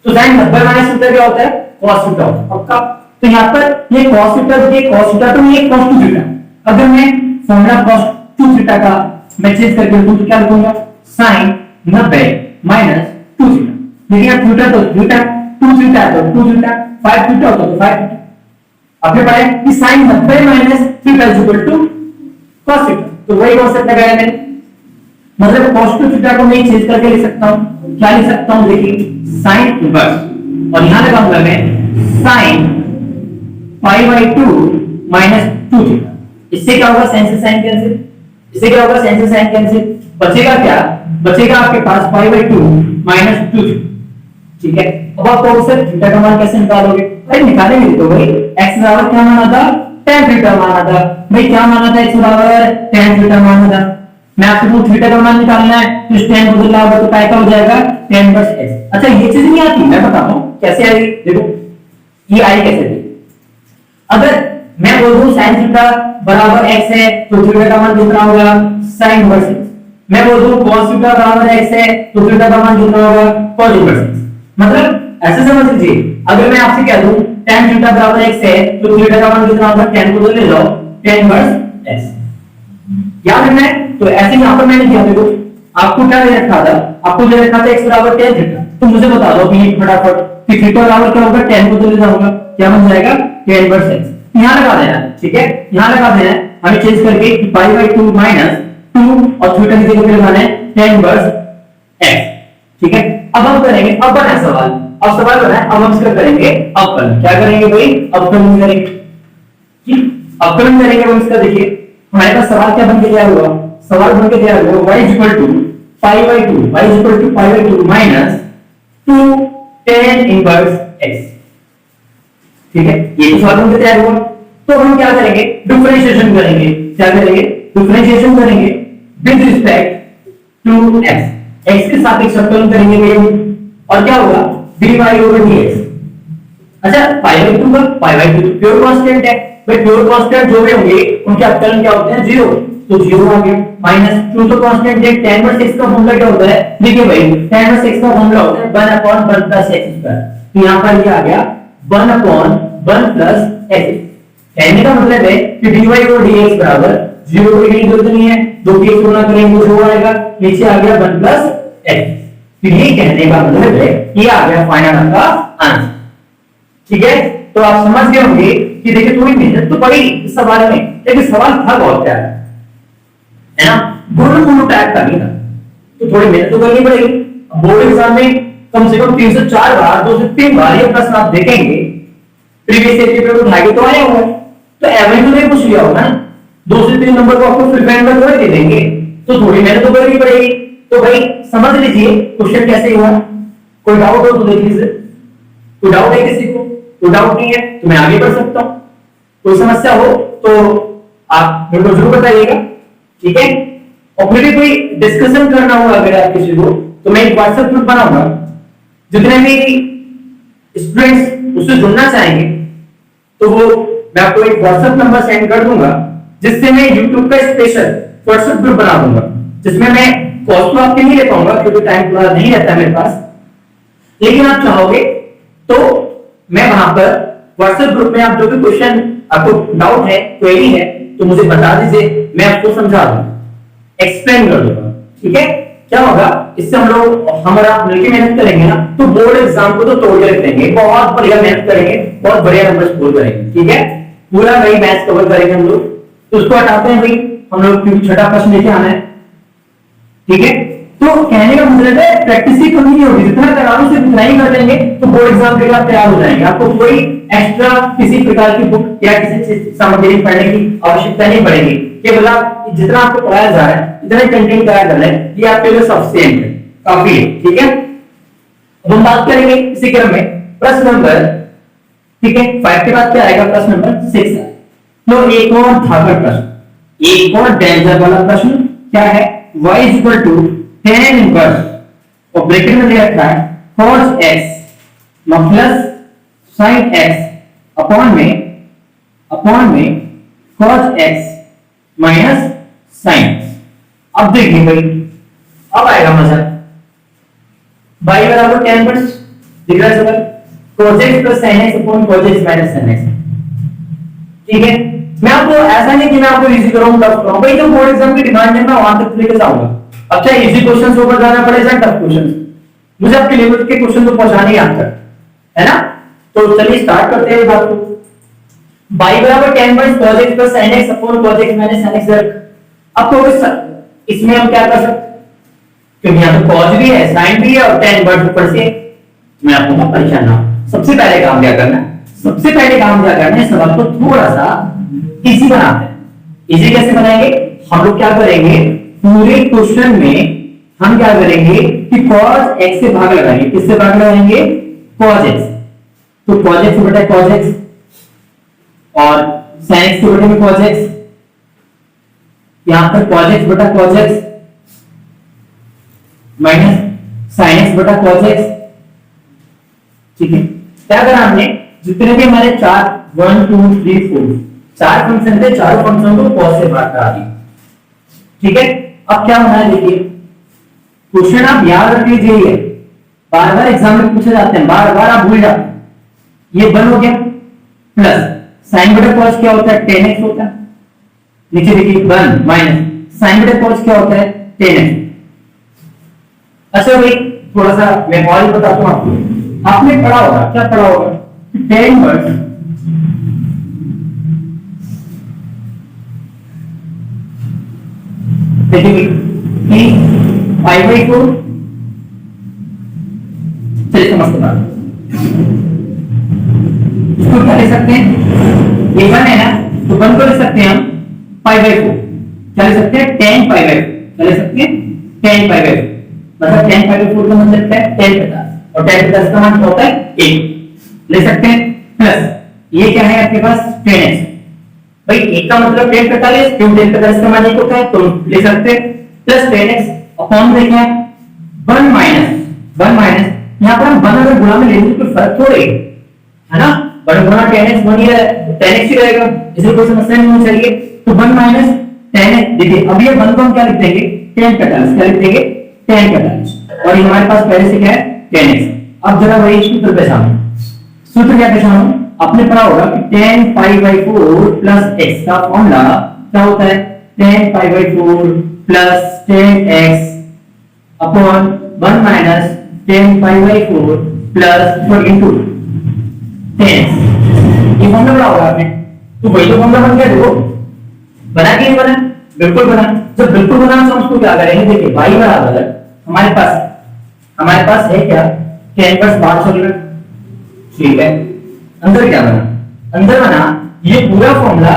तो sin 90 माइनस थीटा क्या होता है cos थीटा होता है, पक्का। तो यहाँ पर ये cos थीटा, ये cos थीटा तो ये cos टू थीटा, अगर मैं फॉर्मूला cos टू थीटा का मैं चेंज करके लिखूं तो क्या लिखूंगा sin 90 माइनस 2 थीटा, देखिए अब थीटा तो थीटा, 2 थीटा तो 2 थीटा, 5 थीटा होता तो 5 थीटा। आपने पढ़ा है कि sin 90 minus theta is equal to cos theta, तो वही कॉन्सेप्ट लगाया मैंने, मतलब cos टू थीटा को मैं चेंज करके लिख सकता हूं, क्या लिख सकता हूं देखिए sin इनवर्स, और यहां लगाऊंगा मैं sin pi by 2 minus 2 theta, इससे क्या होगा sin से sin कैंसिल, इससे क्या होगा sin से sin कैंसिल, बचेगा क्या, बचेगा आपके पास पाई बाय 2 माइनस 2 थीटा, ठीक है। अब आप कहोगे सर थीटा का मान कैसे निकालोगे, अरे निकालेंगे तो भाई x बराबर क्या माना था tan थीटा माना था, भाई क्या माना था x बराबर tan थीटा माना था, मैं आपको पूछ थीटा का मान निकालना है तो इस tan को बदलना होगा तो काय का हो जाएगा tan इनवर्स x। अच्छा ये चीज नहीं आती, मैं बताता हूं कैसे आएगी, देखो ये आई कैसे थी, अगर मैं बोल दूं sin थीटा बराबर x है तो थीटा का मान कितना होगा sin इनवर्स x, मैं बोल दूं cos थीटा बराबर x है तो थीटा का मान कितना होगा cos इनवर्स x। मतलब ऐसे समझ लीजिए, अगर मैं आपसे कह दूं tan थीटा बराबर x है तो थीटा का मान कितना होगा, tan को ले लो tan इनवर्स x, याद रखना है। तो ऐसे यहां पर मैंने किया, देखो आपको क्या दे रखा था, आपको दे रखा था x बराबर tan थीटा, तो मुझे बता दो अभी फटाफट कि थीटा बराबर क्या होगा, tan को तो ले जाऊंगा, क्या बन जाएगा tan इनवर्स x, यहां लगा देना, ठीक है, यहां लगा देना है हमें चेंज करके कि पाई बाय 2 माइनस 2 और थीटा की जगह पे लगाना है tan इनवर्स x, ठीक है। अब हम करेंगे अब बना सवाल, अब सवाल बना है, अब हम इसका करेंगे अवकलन, क्या करेंगे भाई अवकलन करेंगे, ठीक अवकलन करेंगे हम इसका। देखिए हमारे पास सवाल क्या बन के तैयार हुआ, सवाल बन के तैयार हुआ y equal to pi by 2, y equal to pi by 2 minus 2 tan inverse x, ठीक है, ये सवाल बन के तैयार हुआ। तो हम क्या करेंगे डिफरेंशिएशन करेंगे, क्या करेंगे डिफरेंशिएशन करेंगे with respect to x, x के सापेक्ष अवकलन करेंगे भैया, और क्या होगा dy ओवर dx। अच्छा पाई बाय 2 का पाई बाय 2 प्योर कांस्टेंट है, भाई प्योर कांस्टेंट जो भी होंगे उनके अवकलन क्या होते हैं 0, तो 0 आ गया, माइनस 2 तो कांस्टेंट है, tan इनवर्स x का फॉर्मूला क्या होता है, देखिए भाई tan इनवर्स x का फॉर्मूला होता है 1 अपॉन 1 प्लस x स्क्वायर, तो यहां पर ये आ गया 1 अपॉन 1 प्लस x, कहने का मतलब है कि dy ओवर dx बराबर जीरो को लिखने की जरूरत नहीं है, दो की एक गुना करेंगे तो जो आएगा, नीचे आ गया 1 प्लस एक्स। तो ये कहने का मतलब है ये आ गया फाइनल आपका आंसर। ठीक है, तो आप समझ गए होंगे कि देखिए थोड़ी मेहनत तो पड़ी इस सवाल में, लेकिन सवाल था बहुत प्यारा है ना, गुण टाइप का नहीं था, तो थोड़ी मेहनत तो करनी पड़ेगी। बोर्ड एग्जाम में कम से कम 3 से 4 बार 2 से 3 बार ये प्रश्न आप देखेंगे, प्रीवियस ईयर के पेपर उठा के तो आए होंगे, तो एवरेज तो नहीं पूछ लिया होगा ना, 2 से 3 नंबर को आपको फिर बैंड में दे देंगे, तो थोड़ी मेहनत तो करनी पड़ेगी। तो भाई समझ लीजिए क्वेश्चन कैसे हुआ, कोई डाउट हो तो देख लीजिए, कोई डाउट है किसी को? कोई डाउट नहीं है तो मैं आगे बढ़ सकता हूं, कोई समस्या हो तो आप मेरे को जरूर बताइएगा। ठीक है, और फिर भी कोई डिस्कशन करना हो अगर आप किसी को, तो मैं एक व्हाट्सएप ग्रुप बनाऊंगा, जितने भी स्टूडेंट्स उससे जुड़ना चाहेंगे तो वो मैं आपको एक व्हाट्सएप नंबर सेंड कर दूंगा, जिससे मैं YouTube का स्पेशल व्हाट्सएप ग्रुप बना दूंगा, जिसमें मैं कॉस्ट तो आपके नहीं ले पाऊंगा क्योंकि टाइम थोड़ा नहीं रहता मेरे पास, लेकिन आप चाहोगे तो मैं वहां पर व्हाट्सएप ग्रुप में आप जो भी क्वेश्चन आपको डाउट है, क्वेरी है, तो मुझे बता दीजिए, मैं आपको समझा दूंगा, एक्सप्लेन कर दूंगा। ठीक है, क्या होगा इससे हम लोग हमारा मिलकर मेहनत करेंगे ना, तो बोर्ड एग्जाम को तो तोड़ के रख देंगे, बहुत बढ़िया मेहनत करेंगे, बहुत बढ़िया नंबर स्कोर करेंगे। ठीक है, पूरा वही मैच कवर करेंगे हम लोग। तो उसको हटाते हैं भाई, हम लोग क्योंकि छठा प्रश्न लेके आना है। ठीक है, तो कहने का मतलब है प्रैक्टिस ही कमी नहीं होगी, जितना करारो से उतना ही कर लेंगे तो बोर्ड एग्जाम के लिए आप तैयार हो जाएंगे, आपको कोई एक्स्ट्रा किसी प्रकार की बुक या किसी सामग्री पढ़ने की आवश्यकता नहीं पड़ेगी, केवल आप जितना आपको पढ़ाया जा रहा है इतना कंटेंट तैयार कर लें, ये आपके लिए सफिशिएंट है, काफी है। ठीक है, अब हम बात करेंगे इसी क्रम में प्रश्न नंबर, ठीक है 5 के बाद क्या आएगा, प्रश्न नंबर 6 है। तो एक और धाकड़ प्रश्न, एक और डेंजर वाला प्रश्न क्या है, y equal to tan inverse और ब्रैकेट में दे रखा है cos x plus sin x upon में cos x minus sin x। अब देखिए भाई, अब आएगा मजा, y बराबर tan इनवर्स दिख रहा है sir, cos x plus sin x upon cos x minus sin x। ठीक है, मैं आपको ऐसा नहीं कि मैं आपको इजी कराऊंगा, टफ कराऊंगा, भाई जो बोर्ड एग्जाम की डिमांड है मैं वहां तक लेके जाऊंगा। अब चाहे इजी क्वेश्चंस ऊपर जाना पड़े चाहे टफ क्वेश्चंस, मुझे आपके लेवल के क्वेश्चन तो पहुंचाने ही आता है ना। तो चलिए स्टार्ट करते हैं बात को। y बराबर tan inverse cos x plus sin x upon cos x minus sin x। अब तो इसमें हम क्या कर सकते, क्योंकि यहाँ तो cos भी है sin भी है और tan इनवर्स ऊपर से, मैं आपको परेशान ना, सबसे पहले काम क्या करना है, सवाल को थोड़ा सा इजी बनाते हैं। इजी कैसे बनाएंगे, हम लोग क्या करेंगे, पूरे क्वेश्चन में हम क्या करेंगे कि cos x से भाग लगाएंगे, किससे भाग लगाएंगे, cos x, तो cos x बटा cos x और sin x के बटे में cos x, यहां पर cos x बटा cos x minus sin x बटा cos x। ठीक है, क्या करा हमने, जितने भी हमारे 1 2 3 4 चार फंक्शन थे, चारों फंक्शन को cos से भाग करा दिया। ठीक है, अब क्या होना है देखिए, क्वेश्चन आप याद रख लीजिए, बार बार एग्जाम में पूछे जाते हैं, बार बार आप भूल जाते हैं। ये 1 हो गया प्लस sin बटा cos क्या होता है, tan x होता है, नीचे देखिए 1 माइनस sin बटा cos क्या होता है, tan x। अच्छा भाई थोड़ा सा मैं और बताता हूं आपको, आपने पढ़ा होगा, क्या पढ़ा होगा, tan इनवर्स देखिए कि पाई बाई 4, चलिए समझते हैं इसको क्या ले सकते हैं, ये 1 है ना, तो 1 को ले सकते हैं हम पाई बाई 4, क्या ले सकते हैं, tan पाई बाई 4, क्या ले सकते हैं, tan पाई बाई 4, मतलब tan पाई बाई 4 का मतलब है tan 50 और tan 50 का मान होता है 1, ले सकते हैं, प्लस ये क्या है आपके पास tan x, भाई एक का मतलब tan 45, क्यों tan 45 का मान 1 होता है तो ले सकते हैं, प्लस tan x अपॉन में क्या है 1 माइनस यहां पर हम 1 अगर गुणा में लेंगे तो फर्क थोड़े है ना, 1 गुणा tan x 1 ही है, tan x ही रहेगा, इसलिए कोई समस्या नहीं होनी चाहिए। तो 1 माइनस tan x, देखिए अब ये 1 को हम क्या लिख देंगे, tan 45, क्या लिख देंगे, tan 45, और ये हमारे पास पहले से क्या है tan x। अब जरा वही सूत्र पहचानो, सूत्र क्या पहचानो, आपने पढ़ा होगा कि tan pi by 4 plus x का फॉर्मूला क्या होता है, 10 pi by 4 plus 10x upon 1 minus 10 pi by 4 plus 42 10। ये फॉर्मूला बना होगा आपने, तो वही तो फॉर्मूला बन गया। देखो बना के बना, बिल्कुल बना। जब बिल्कुल बना तो हम उसको क्या करेंगे, देखिए y बराबर हमारे पास है क्या, tan इनवर्स बाहर चल रहा है, ठीक है। अंदर क्या बना, अंदर बना ये पूरा formula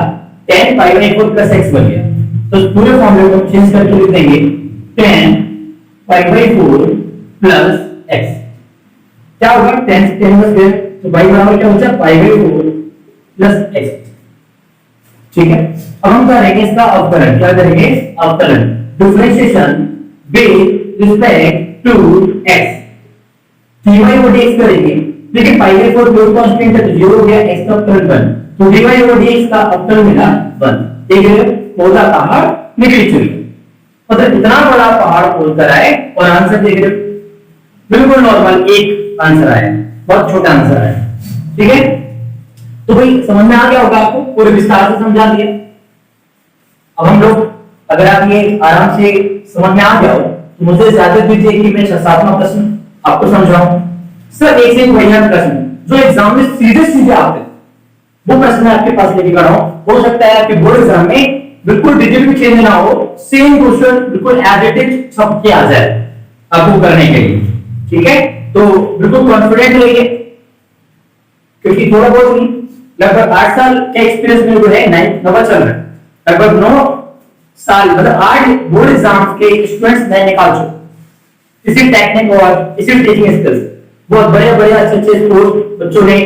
tan pi by 4 plus x बन गया। तो इस पूरे फॉर्मूले को चेंज करके लिख देंगे tan pi by 4 plus x। क्या होगा, tan से tan इनवर्स गया तो y बराबर क्या होगा, पाई बाई 4 प्लस x, ठीक है। अब हम करेंगे इसका अवकलन, क्या करेंगे, अवकलन, differentiation with respect to x। dy को dx करेंगे, देखिए पाई बाई 4 प्योर कांस्टेंट है तो 0 हो गया, x का अवकलन 1, तो dy और dx का अवकलन मिला 1। देखिए पौधा पहाड़ निकली चुकी, मतलब इतना बड़ा पहाड़ खोद कर आए और आंसर देख रहे बिल्कुल नॉर्मल एक आंसर आया, बहुत छोटा आंसर आया, ठीक है। तो भाई समझ में आ गया होगा आपको, पूरे विस्तार से समझा दिया। अब हम लोग, अगर आप ये आराम से समझ में आ गया हो तो मुझे इजाजत दीजिए कि मैं 7वां प्रश्न आपको समझाऊं। सर एक से बढ़िया प्रश्न जो एग्जाम में सीधे सीधे आते हैं वो प्रश्न मैं आपके पास लेके खड़ा हूं। हो सकता है आपके बोर्ड एग्जाम में बिल्कुल डिजिट भी चेंज ना हो, सेम क्वेश्चन बिल्कुल एज इट इज छप के आ जाए आपको करने के लिए, ठीक है। तो बिल्कुल कॉन्फिडेंट रहिए, क्योंकि थोड़ा बहुत नहीं, लगभग 8 साल के एक्सपीरियंस में जो है 9वां चल रहा है, लगभग 9 साल, मतलब 8 बोर्ड एग्जाम के स्टूडेंट्स मैं निकाल चुका इसी टेक्निक और इसी टीचिंग स्किल्स। बहुत बड़े बड़े अच्छे अच्छे स्कोर बच्चों ने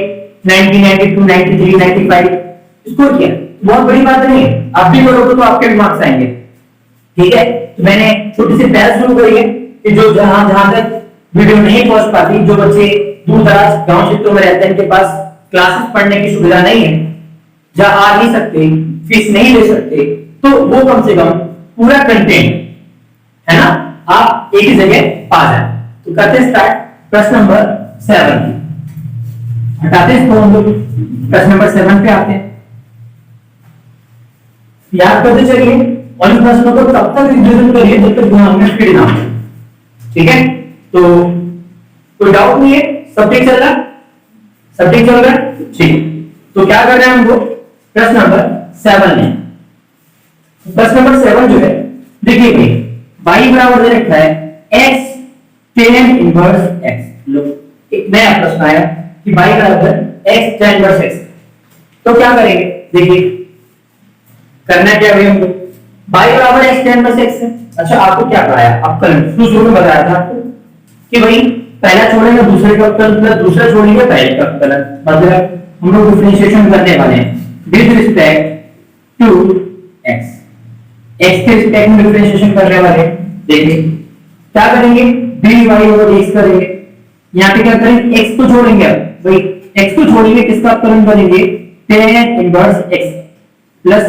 90, 92, 93, 95 स्कोर किया, बहुत बड़ी बात नहीं है। आप भी करोगे तो आपके भी मार्क्स आएंगे, ठीक है। तो मैंने छोटी सी पहल शुरू करी है कि जो जहां जहां तक वीडियो नहीं पहुंच पाती, जो बच्चे दूर दराज गांव क्षेत्रों में रहते हैं, इनके पास क्लासेस पढ़ने की सुविधा नहीं है, जहां आ नहीं सकते, फीस नहीं ले सकते, तो वो कम से कम पूरा कंटेंट है ना आप एक ही जगह पा जाए। तो करते हैं स्टार्ट प्रश्न नंबर 7, हटाते हैं इसको, हम लोग प्रश्न नंबर 7 पे आते हैं। याद करते चलिए और इन प्रश्नों को तब तक रिवीजन करिए जब तक दिमाग में फिट ना हो, ठीक है। तो कोई डाउट नहीं है, सब ठीक चल रहा, सब ठीक चल रहा है, ठीक। तो क्या कर रहे हैं हम लोग प्रश्न नंबर 7 में, प्रश्न नंबर 7 जो है देखिए y बराबर दे रखा है x tan इनवर्स x। लो एक नया प्रश्न आया कि y बराबर x tan इनवर्स x, तो क्या करेंगे, देखिए करना क्या है हमको, y बराबर x tan इनवर्स x है। अच्छा आपको क्या पढ़ाया, अवकलन शुरू में बताया था आपको कि भाई पहला छोड़ेंगे दूसरे का अवकलन प्लस दूसरा छोड़ेंगे पहले का अवकलन, मतलब हम लोग डिफरेंशिएशन करने वाले हैं with respect to x, x के रिस्पेक्ट में डिफरेंशिएशन करने वाले। देखिए क्या करेंगे, dy ओवर dx करेंगे, यहाँ पे क्या करेंगे, x को छोड़ेंगे, अब भाई x को छोड़ेंगे किसका अवकलन करेंगे, tan inverse x plus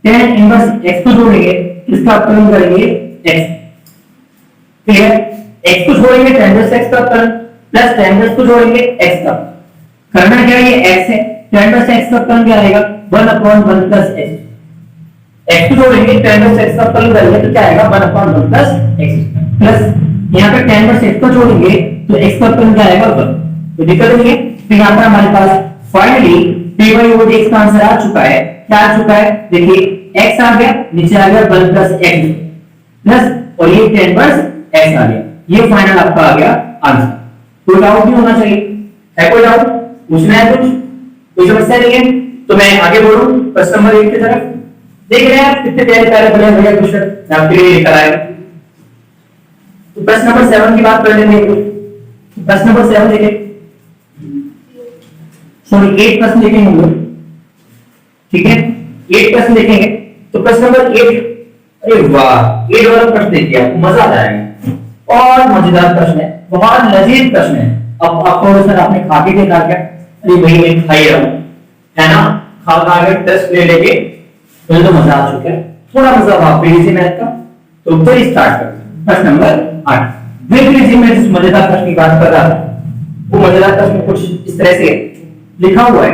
tan inverse x को जोड़ेंगे किसका अवकलन करेंगे, x, ठीक है। x को छोड़ेंगे tan इनवर्स x का अवकलन प्लस tan इनवर्स को जोड़ेंगे x का, करना क्या है, ये x है, tan इनवर्स x का अवकलन क्या आएगा 1/1 प्लस x, x को जोड़ेंगे tan इनवर्स x का अवकलन करेंगे तो क्या आएगा 1/1 प्लस x प्लस यहाँ पे tan इनवर्स x को जोड़ेंगे तो x का अवकलन क्या आएगा 1, तो दिक्कत नहीं है। तो यहाँ पर हमारे पास फाइनली dy ओवर dx का आंसर आ चुका है, क्या आ चुका है, देखिए x आ गया, नीचे आ गया 1 प्लस x प्लस और ये tan इनवर्स x आ गया, ये फाइनल आपका आ गया आंसर। कोई डाउट नहीं होना चाहिए, है कोई डाउट, पूछना है कुछ, कोई समस्या नहीं है। तो मैं आगे बढ़ूं प्रश्न नंबर 1 की तरफ। देख रहे हैं आप कितने प्यारे प्यारे बड़े बढ़िया क्वेश्चन आपके लिए लेकर आए। तो प्रश्न नंबर 7 की बात कर लेंगे, प्रश्न नंबर 7 देखें, सॉरी 8 प्रश्न देखेंगे हम लोग, ठीक है 8 प्रश्न देखेंगे। तो प्रश्न नंबर 8, अरे वाह 8 वाला प्रश्न देखिए आपको मजा आ जाएगा, और मजेदार प्रश्न है, बहुत लजीज प्रश्न है। अब आपको सर आपने खा के देखा क्या, अरे भाई मैं खा ही रहा हूं, है ना, खा खा के टेस्ट ले लेके मुझे तो मजा आ चुका है, थोड़ा मजा आप पीडीसी मैथ का। तो फिर स्टार्ट करते हैं प्रश्न नंबर 8। देख लीजिए मैं जिस मजेदार प्रश्न की बात कर रहा था वो मजेदार प्रश्न कुछ इस तरह से लिखा हुआ है।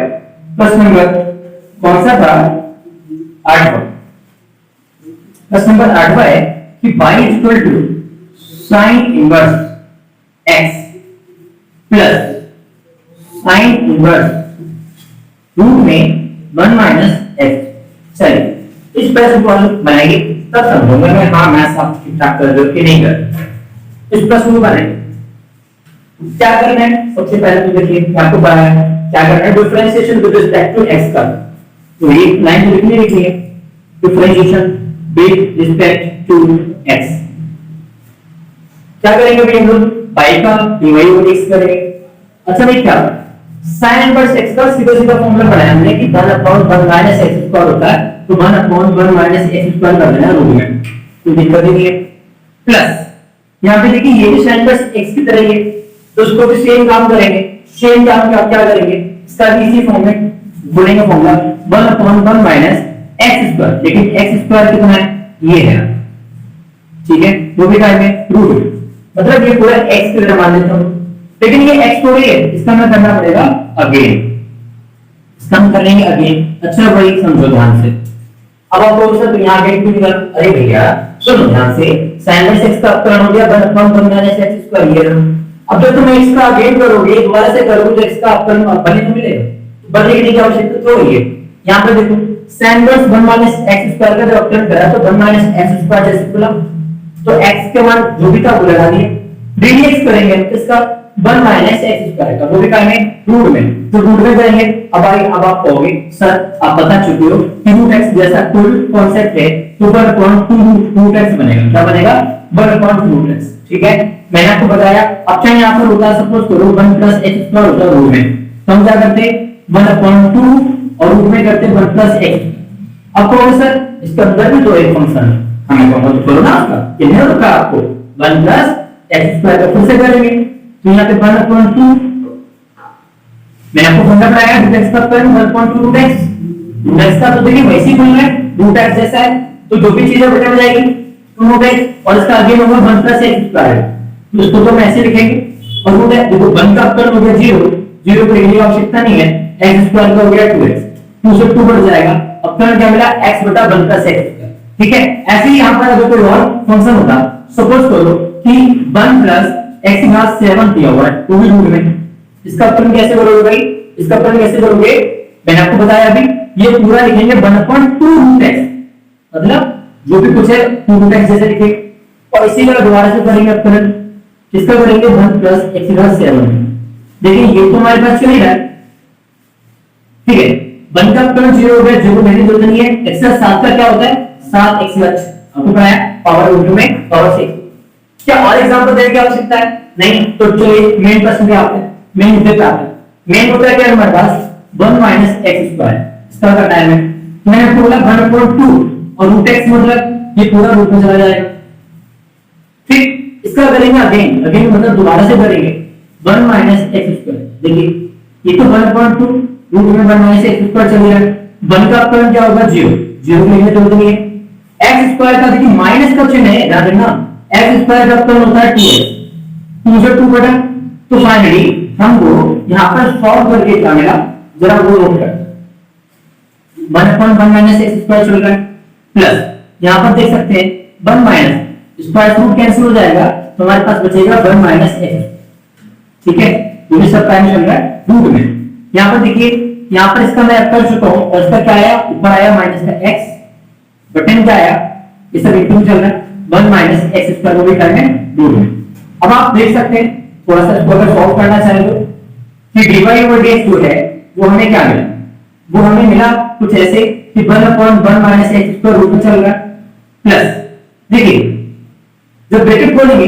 प्रश्न नंबर कौन सा था, 8। प्रश्न नंबर 8वां है कि y equal to sine inverse x plus sine inverse root में 1 माइनस x। चलिए इस प्रश्न को हम बनाएंगे तब समझूंगा मैं हाँ मैथ्स आप ठीक ठाक कर रहे हो कि नहीं कर रहे हो। इस प्रश्न को बनाएंगे क्या करना है, सबसे पहले तो देखिए आपको पता है क्या करना है, differentiation with respect to x का। तो ये लाइन तो लिखनी है, differentiation with respect to x। क्या करेंगे भाई हम लोग y का dy ओवर x करेंगे। अच्छा भाई क्या sin इनवर्स x का सीधा सीधा फॉर्मूला बनाया हमने कि 1/1 माइनस x स्क्वायर होता है, तो 1/1 माइनस x स्क्वायर कर देना रूट में, कोई दिक्कत नहीं है। प्लस यहां पे देखिए ये भी sin इनवर्स x की तरह ही है, तो उसको भी सेम काम करेंगे। सेम काम क्या करेंगे, इसका भी इसी फॉर्म में बोलेंगे फॉर्मूला 1/1 माइनस x स्क्वायर, लेकिन x स्क्वायर कितना है ये है, ठीक है, वो भी टाइम में रूट, मतलब ये पूरा x की तरह मान लेता हूं, लेकिन ये x थोड़ी है, इसका मैं करना पड़ेगा अगेन, इसका हम कर लेंगे अगेन। अच्छा भाई समझो ध्यान से, अब आप लोग सर यहां अगेन क्यों निकाल, अरे भैया सुनो ध्यान से, sin x का अपकरण हो गया 1/1 माइनस x स्क्वायर, ये अब जब तुम x का अगेन करोगे दोबारा से करोगे तो x का अपकरण बने तो मिलेगा, बदलने की आवश्यकता तो है। यहां पर देखो sin inverse 1 minus x square का जब अपकरण करा तो 1 माइनस x स्क्वायर जैसे बोला, तो x के मान जो भी था वो लगा दिए, dx करेंगे तो इसका 1 माइनस x स्क्वायर का वो भी करेंगे रूट में, तो रूट में करेंगे। अब आप कहोगे सर आप बता चुके हो कि रूट x जैसा कोई कांसेप्ट है तो 1/2 रूट x बनेगा, क्या बनेगा 1/2 रूट x, ठीक है, मैंने आपको बताया। अब चाहे यहां पर होता है सपोज करो 1 प्लस x स्क्वायर होता है रूट में, तो हम क्या करते 1/2 और रूट में करते 1 प्लस x। अब कहोगे सर इसके अंदर भी तो एक फंक्शन है, हमें कहो तो करो ना उसका, कितने होगा आपको 1 प्लस x स्क्वायर का फिर से करेंगे, तो यहां पे 1/2 मैंने आपको फंक्शन बनाया रूट x का अपकरण 1/2 रूट x का, तो देखिए वैसे ही बनना है रूट x जैसा है, तो जो भी चीजें बचा जाएगी रूट x और इसका अगेन होगा 1 प्लस x स्क्वायर, तो इसको तो हम ऐसे लिखेंगे। और रूट x देखो 1 का अपकरण हो गया 0 को लिखने की आवश्यकता नहीं है, x स्क्वायर का हो गया 2x, 2 से 2 बढ़ जाएगा, अपकरण क्या मिला x बटा 1 प्लस x, ठीक है। ऐसे ही यहां पर अगर कोई और फंक्शन होता, सपोज करो कि 1 प्लस x की घात 7 दिया हुआ है वो भी रूट में, इसका अपकरण कैसे करोगे भाई, इसका अपकरण कैसे करोगे मैंने आपको बताया अभी, ये पूरा लिखेंगे 1/2 रूट x, मतलब जो भी कुछ है 2 रूट x जैसे लिखेंगे, और इसी तरह दोबारा से करेंगे अपकरण, किसका करेंगे 1 प्लस x की घात 7। देखिए ये तो हमारे पास चल ही रहा है, ठीक है, 1 का अपकरण 0 हो गया, 0 को लेने जरूरत नहीं है, x का 7 का क्या होता है 7x आपको पता है पावर रूट में पावर 6। क्या और एग्जांपल देने की आवश्यकता है नहीं, तो चलिए मेन प्रश्न पे आते हैं, मेन मुद्दे पे आते हैं। मेन मुद्दा क्या है हमारे पास 1 माइनस x स्क्वायर, इसका क्या टाइम है, मैंने आपको बोला 1/2 और रूट x मतलब ये पूरा रूट में चला जाएगा, ठीक। इसका करेंगे अगेन मतलब दोबारा से करेंगे 1 माइनस x स्क्वायर, देखिए ये तो 1/2 रूट में 1 माइनस x स्क्वायर चल रहा है, 1 का अपकरण क्या होगा 0 को लेने जरूरत नहीं है, x स्क्वायर का देखिए माइनस का चिन्ह है, ध्यान रखना x स्क्वायर का अपकरण होता है 2x, 2 से 2 बटा, तो फाइनली हमको यहां पर सॉल्व करके क्या मिला जरा वो नोट कर, 1/1 माइनस x स्क्वायर चल रहा है, प्लस यहां पर देख सकते हैं 1 माइनस स्क्वायर रूट कैंसिल हो जाएगा, तो हमारे पास बचेगा 1 माइनस x, ठीक है, ये भी सब टाइम चल रहा है रूट में। यहां पर देखिए यहां पर इसका मैं कर चुका हूं, और इसका क्या आया ऊपर आया माइनस का x, बटन क्या आया ये सब इनटू चल रहा है 1 माइनस x स्क्वायर, वो भी टाइम है रूट में। अब आप देख सकते हैं थोड़ा सा इसको अगर सॉल्व करना चाहें तो कि dy ओवर dx जो है वो हमें क्या मिला, वो हमें मिला कुछ ऐसे कि 1/1 माइनस x स्क्वायर रूट में चल रहा है, प्लस देखिए जब ब्रैकेट खोलेंगे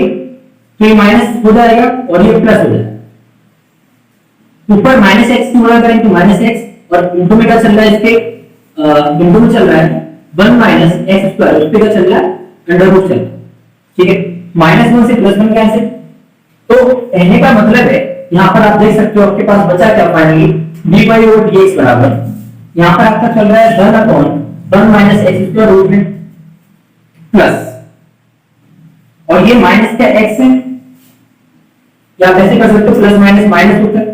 तो ये माइनस हो जाएगा और ये प्लस हो जाएगा, ऊपर माइनस x की गुणा करेंगे तो माइनस x, और इनटू में क्या चल रहा है इसके इनटू में चल रहा है 1 माइनस x स्क्वायर, उस पे क्या चल रहा है अंडर रूट चल रहा है, ठीक है, -1 से +1 कैंसिल, तो कहने का मतलब है यहां पर आप देख सकते हो आपके पास बचा क्या फाइनली dy ओवर dx बराबर, यहां पर आपका चल रहा है 1/1 माइनस x स्क्वायर रूट में प्लस, और ये माइनस का x है, या कैसे कर सकते हो प्लस माइनस माइनस होता है,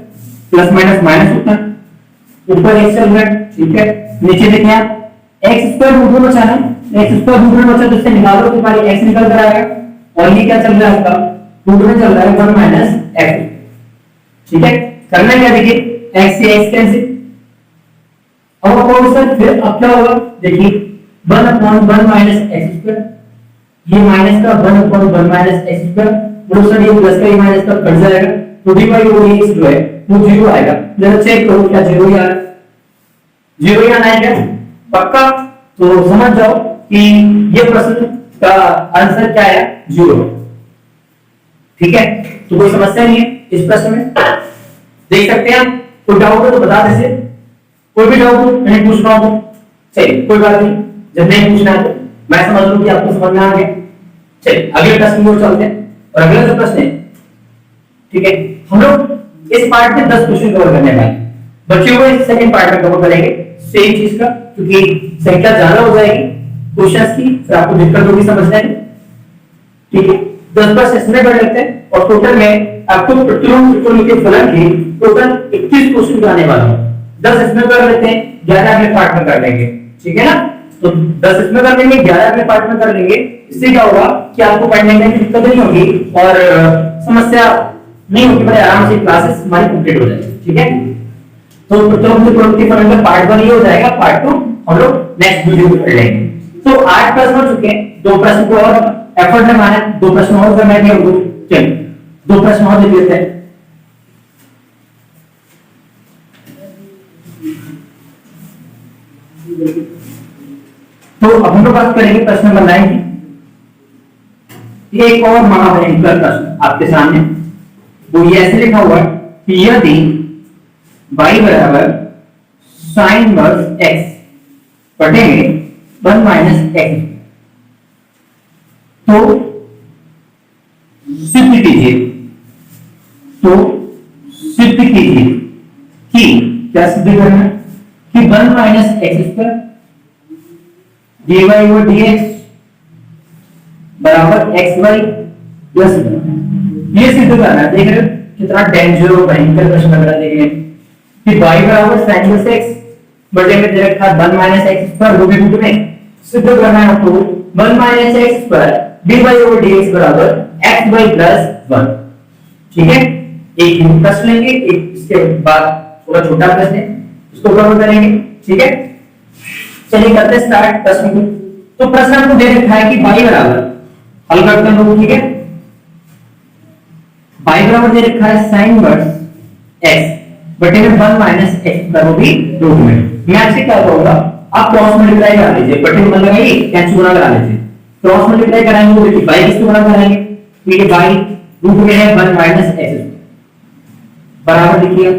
प्लस माइनस माइनस होता है, ऊपर x चल रहा है, ठीक है, नीचे देखिए आप x स्क्वायर रूट में बचा है, एक्स स्क्वायर रूट में बचा तो इससे निकालो, तुम्हारी एक्स निकल कर आएगा। और ये क्या चल रहा है आपका, रूट में चल रहा है 1 माइनस एक्स। ठीक है, करना क्या, देखिए एक्स से एक्स कैंसिल। अब कौन सा फिर अब क्या होगा, देखिए 1 अपॉन 1 माइनस एक्स स्क्वायर, ये माइनस का 1 अपॉन 1 माइनस एक्स स्क्वायर, और सर ये प्लस का ये माइनस का कट जाएगा, तो dy ओवर dx जो है वो 0 आएगा। जरा चेक करो क्या 0 ही आ रहा है, 0 ही आना है क्या, पक्का। तो समझ जाओ कि ये प्रश्न का आंसर क्या है, 0। ठीक है, तो कोई समस्या नहीं है इस प्रश्न में, देख सकते हैं आप। कोई डाउट हो तो बता दीजिए, कोई भी डाउट हो नहीं पूछना हो तो चलिए कोई बात नहीं, जब नहीं पूछना है तो मैं समझ लूं कि आपको समझ में आ गया। चलिए अगले प्रश्न की ओर चलते हैं। और अगला जो प्रश्न है, ठीक है, हम लोग इस पार्ट में 10 क्वेश्चन कवर करने वाले, बच्चों को इस सेकंड पार्ट में कवर करेंगे सेम चीज का, क्योंकि संख्या ज्यादा हो जाएगी क्वेश्चंस की, फिर आपको दिक्कत होगी समझने में। ठीक है, 10 इसमें कर लेते हैं, और टोटल में आपको प्रतिलोम त्रिकोण के फलन के टोटल 21 क्वेश्चन कराने वाला हूं। 10 इसमें कर लेते हैं, 11 अगले पार्ट में कर लेंगे। ठीक है ना, तो 10 इसमें कर लेंगे, 11 अगले पार्ट में कर लेंगे। इससे क्या होगा कि आपको पढ़ने में दिक्कत नहीं होगी और समस्या नहीं होगी, बड़े आराम से क्लासेस हमारी कंप्लीट हो जाएगी। ठीक है, तो प्रतिलोम त्रिकोण के फलन का पार्ट 1 ये हो जाएगा, पार्ट 2 हम लोग नेक्स्ट वीडियो में पढ़ लेंगे। तो 8 प्रश्न हो चुके हैं, 2 प्रश्न को और एफर्ट लगाना है, 2 प्रश्न और करना है हमको। चलिए 2 प्रश्न और देख लेते हैं। तो अब हम लोग बात करेंगे प्रश्न नंबर 9 की। एक और महाभयंकर प्रश्न आपके सामने, वो ये ऐसे लिखा हुआ है कि यदि y बराबर sin इनवर्स x बटे 1 माइनस एक्स, तो सिद्ध कीजिए, कि क्या सिद्ध करना है कि 1 minus x square dy over dx बराबर xy प्लस 1। ये सिद्ध करना है। देख रहे हो कितना डेंजर और भयंकर प्रश्न लग रहा है, देखिए कि y बराबर sin इनवर्स x बटे में दे रखा 1 माइनस एक्स स्क्वायर, वो भी रूट में सिद्ध करना है आपको 1 minus x square dy over dx बराबर xy प्लस 1। ठीक है, एक प्रश्न लेंगे, एक इसके बाद थोड़ा छोटा प्रश्न है, इसको कवर करेंगे। ठीक है, चलिए करते हैं स्टार्ट प्रश्न को। तो प्रश्न हमको दे रखा है कि y बराबर, हल करते हैं लोग। ठीक है, y बराबर दे रखा है sin इनवर्स x बटे में 1 माइनस x का, वो भी रूट में। मैं आपसे क्या कहूंगा, आप क्रॉस मल्टीप्लाई करा लीजिए, बटे में लगाइए, कैंसिल गुणा करा लीजिए। क्रॉस मल्टीप्लाई कराएंगे तो देखिए y किससे गुणा कराएंगे, तो ये y रूट में है 1 माइनस x बराबर लिखिए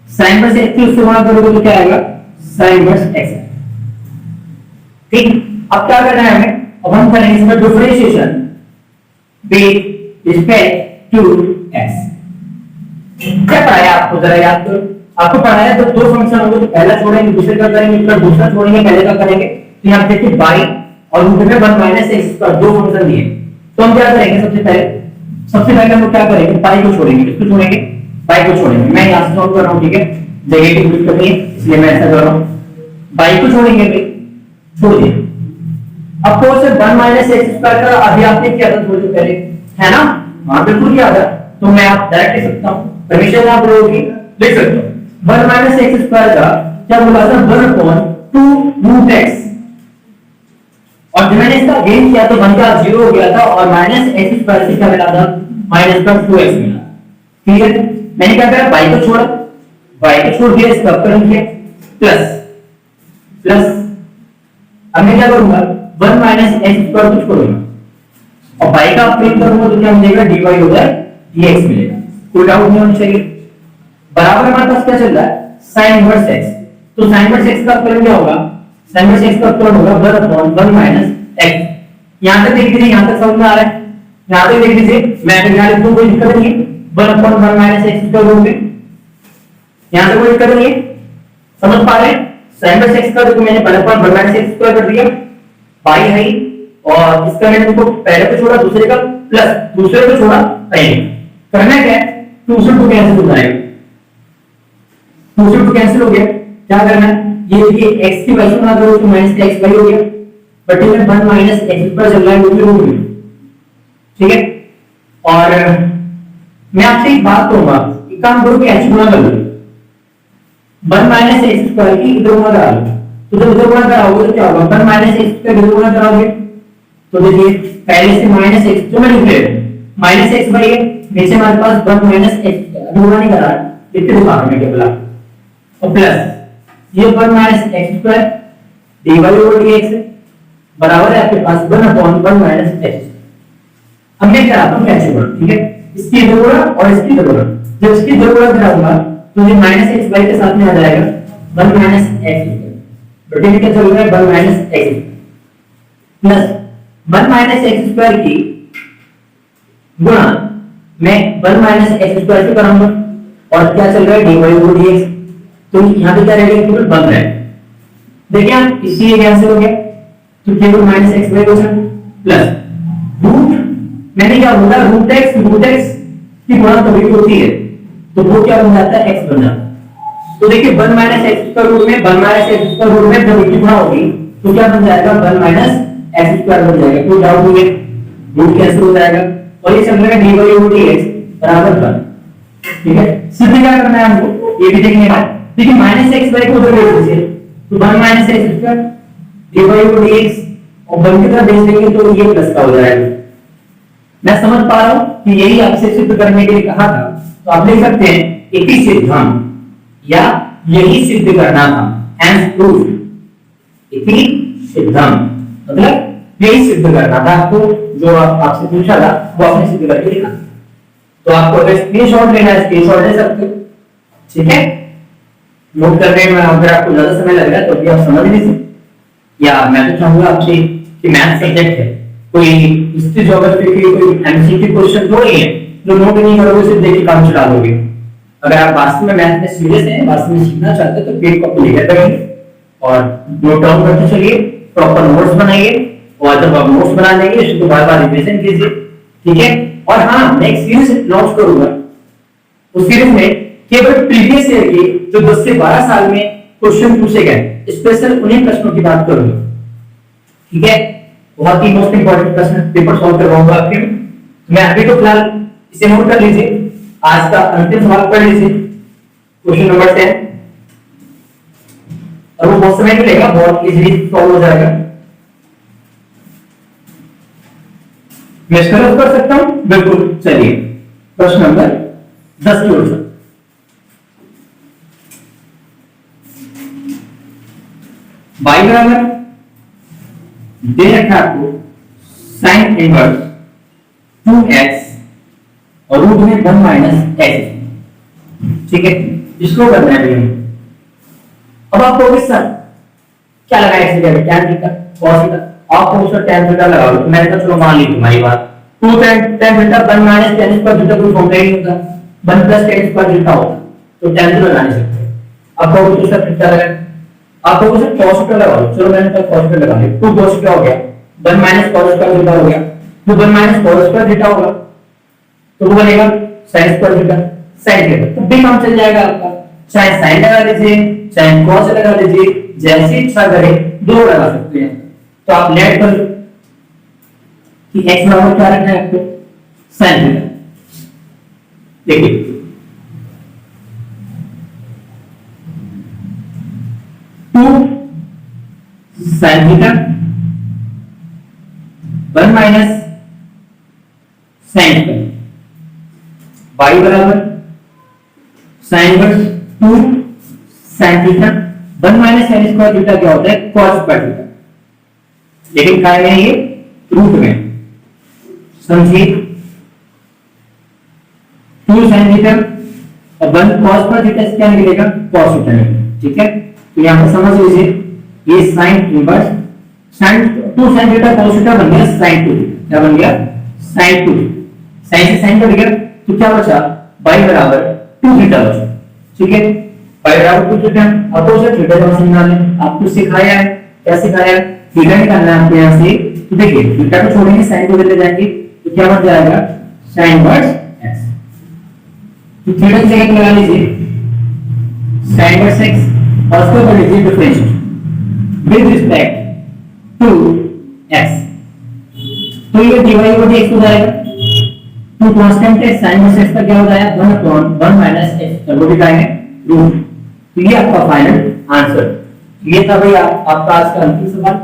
sin इनवर्स x से उससे गुणा करोगे तो क्या आएगा, sin इनवर्स x। ठीक, अब क्या करना है हमें, अब हम करेंगे इसका differentiation with respect to x। क्या पढ़ाया आपको, जरा याद करो। आपको पढ़ाया तो 2 फंक्शन होंगे, तो पहला छोड़ेंगे दूसरे का करेंगे, फिर दूसरा छोड़ेंगे पहले का करेंगे। तो यहां देखिए y और रूट में 1 माइनस x का 2 फंक्शन दिए, तो हम क्या करेंगे, सबसे पहले हम क्या करेंगे, पाई को छोड़ेंगे। किसको छोड़ेंगे, पाई को छोड़ेंगे। मैं यहां से नोट कर रहा हूं, ठीक है, जगह की यूज करनी है इसलिए मैं ऐसा कर रहा हूं। पाई को छोड़ेंगे भाई, छोड़ दिए। अब कोर्स 1 माइनस एक्स स्क्वायर का अभी आपने किया था थोड़ी देर पहले, है ना, हां बिल्कुल किया था। तो मैं आप डायरेक्ट लिख सकता हूं, परमिशन आप लोगों की लिख सकता हूं। 1 माइनस एक्स स्क्वायर का क्या बोला था, 1 अपॉन 2 रूट x, और जब मैंने इसका गेन किया तो 1 का 0 हो गया था, और माइनस एक्स स्क्वायर से क्या मिला था, माइनस का 2x मिला। ठीक है, मैंने क्या करा, y को छोड़ा, y को छोड़ दिया, इसका अपकरण किया, प्लस अब मैं क्या करूंगा, 1 माइनस एक्स स्क्वायर को छोड़ूंगा और y का अपकरण करूंगा तो क्या मिलेगा, dy ओवर dx मिलेगा। कोई डाउट नहीं होना चाहिए। बराबर हमारे पास क्या चल रहा है, sin इनवर्स x, तो sin इनवर्स x का अपकरण क्या होगा, sin इनवर्स x का अपकरण होगा 1 अपॉन 1 माइनस x। यहां तक देख लीजिए, यहां तक समझ में आ रहा है, यहां तक देख लीजिए, मैं अगर यहां लिख दूं कोई दिक्कत नहीं है, 1 अपॉन 1 माइनस x का रूट में, यहां तक कोई दिक्कत नहीं है, समझ पा रहे हैं। sin इनवर्स x का तो मैंने 1 अपॉन 1 माइनस x स्क्वायर कर दिया, पाई है, और इसका मैंने इसको पहले पे छोड़ा, दूसरे का प्लस, दूसरे पे छोड़ा पहले। करना क्या है, दूसरे को कैंसिल हो जाएगा, दूसरे को कैंसिल हो गया। क्या करना है, ये देखिए x की वैल्यू ना करो तो माइनस का x y हो गया, बट इसमें 1 माइनस एक्स स्क्वायर चल रहा है, वो भी रूट में, ठीक है। और मैं आपसे एक बात कहूंगा, एक काम करो कि h गुना कर लो, 1 माइनस एक्स स्क्वायर की इधर गुना करा लो, तो जब इधर गुना कराओगे तो क्या होगा, 1 माइनस एक्स स्क्वायर इधर गुना कराओगे तो देखिए पहले से माइनस एक्स जो मैं लिख रहा हूं माइनस एक्स बाई ए, नीचे हमारे पास 1 माइनस एक्स अभी गुना नहीं करा इतने बार में केवल और प्लस ये 1 minus x square dy over dx बराबर है आपके पास 1 अपॉन 1 माइनस एक्स। अब मैं कराता हूं कैसे गुणा, ठीक है, इसकी इधर गुणा और इसकी इधर गुणा, जब इसकी इधर गुणा कराऊंगा तो ये माइनस एक्स बाई के साथ में आ जाएगा 1 माइनस एक्स स्क्वायर, तो ठीक है चल रहा है 1 minus x plus 1 minus x square की गुणा मैं 1 माइनस एक्स स्क्वायर से कराऊंगा और क्या चल रहा है dy ओवर dx, तो यहां पे क्या रहेगा केवल 1 रहेगा, देखिए आप इसी ये कैंसिल हो गया तो केवल माइनस एक्स बाई बचा प्लस रूट मैंने क्या बोला रूट एक्स की गुणा कभी होती है तो वो क्या बन जाता है x बन जाता है। तो देखिए 1 माइनस एक्स स्क्वायर रूट में 1 माइनस एक्स स्क्वायर रूट में जब की गुणा होगी तो क्या बन जाएगा 1 माइनस एक्स स्क्वायर बन जाएगा, कोई डाउट नहीं है, रूट कैंसिल हो जाएगा और ये चल रहा है dy ओवर dx बराबर 1, ठीक है। सिद्ध क्या करना है हमको, ये भी देखने का, देखिए माइनस एक्स बाई को उधर भेज दीजिए तो 1 minus x square dy over dx और 1 की तरफ भेज देंगे तो ये प्लस का हो जाएगा। मैं समझ पा रहा हूं कि यही आपसे सिद्ध करने के लिए कहा था, तो आप लिख सकते हैं इति सिद्धम या यही सिद्ध करना था, हैंस प्रूफ इति सिद्धम मतलब यही सिद्ध करना था आपको, जो आपसे पूछा था वो आपने सिद्ध करके लिखा। तो आपको अगर स्क्रीनशॉट लेना है स्क्रीनशॉट ले सकते हो, ठीक है, नोट करने में अगर आपको ज्यादा समय लग रहा है तो भी आप समझ नहीं सकते, या मैं तो चाहूंगा आपसे कि मैथ सब्जेक्ट है, कोई हिस्ट्री ज्योग्राफी की कोई एमसीक्यू क्वेश्चन हो रही है जो नोट नहीं करोगे सिर्फ देख के काम चला लोगे। अगर आप वास्तव में मैथ में सीरियस हैं, वास्तव में सीखना चाहते हैं तो पेड कॉपी लेकर करिए और नोट डाउन करते चलिए, प्रॉपर नोट्स बनाइए और जब आप नोट्स बना लेंगे इसको बार-बार रिवीजन कीजिए, ठीक है। और हां मैं एक सीरीज लॉन्च करूंगा, उस सीरीज में केवल प्रीवियस ईयर के जो 10 से 12 साल में क्वेश्चन पूछे गए स्पेशल उन्हीं प्रश्नों की बात करूंगा, ठीक है। बहुत ही मोस्ट इंपॉर्टेंट प्रश्न पेपर सॉल्व करवाऊंगा आपके, मैं अभी तो फिलहाल इसे नोट कर लीजिए, आज का अंतिम सवाल पढ़ लीजिए क्वेश्चन नंबर 10 और वो बहुत समय मिलेगा, बहुत इजीली सॉल्व हो जाएगा। मैं इसका कर सकता हूं बिल्कुल, चलिए प्रश्न नंबर 10 की ओर y बराबर दे रखा आपको sin इनवर्स 2x और रूट में 1 माइनस एक्स, ठीक है, इसको करना है भैया। अब आपको किस सर क्या लगा एक्स की जगह tan थीटा cos थीटा, आपको उसका tan थीटा लगा लो, मैंने कहा चलो मान ली तुम्हारी बात 2 tan theta 1 minus tan square theta कोई फॉर्मूला ही नहीं होता, 1 प्लस tan स्क्वायर थीटा होता, तो tan तो लगा नहीं सकते। अब आपको दूसरा थीटा लगा, आपको उसे cos थीटा लगा लो, चलो मैंने कहा cos थीटा लगा लिया, 2 cos थीटा हो गया, 1 माइनस cos स्क्वायर थीटा हो गया, तो 1 माइनस cos स्क्वायर थीटा होगा तो वो बनेगा sin square theta, sin theta तो भी काम चल जाएगा आपका, चाहे sin लगा लीजिए चाहे cos लगा लीजिए, जैसी इच्छा करे दो लगा सकते हैं। तो आप लेट कर लो कि x बराबर क्या रखना है आपको sin थीटा, देखिए 2 sin theta 1 minus sin square, y बराबर sin inverse 2 sin theta 1 minus sin square theta क्या होता है cos स्क्वायर थीटा, लेकिन क्या है ये रूट में, समझिए 2 sin थीटा और 1 cos स्क्वायर थीटा क्या निकलेगा cos थीटा निकलेगा, ठीक है। तो यहां पर समझ लीजिए ये sin inverse sin 2 sin theta cos theta बन गया sin 2 क्या बन गया sin 2, sin से sin कट गया तो क्या बचा y बराबर 2 थीटा बचा, ठीक है, y बराबर 2 थीटा। अब तो उसे थीटा का मान निकालना है, आपको सिखाया है, क्या सिखाया है, थीटा निकालना है आपको यहां से, तो देखिए थीटा को छोड़ेंगे sin को ले जाएंगे तो क्या बन जाएगा sin इनवर्स x, तो थीटा की जगह लगा लीजिए sin इनवर्स x और उसको कर लीजिए differentiate with respect to x। तो ये dy को dx हो जाएगा। तो कांस्टेंट है sin वर्सेस x का क्या हो जाएगा 1/1 माइनस x डबल दिखाएंगे रूट। तो ये आपका फाइनल आंसर। ये था भाई आपका आज का अंतिम सवाल।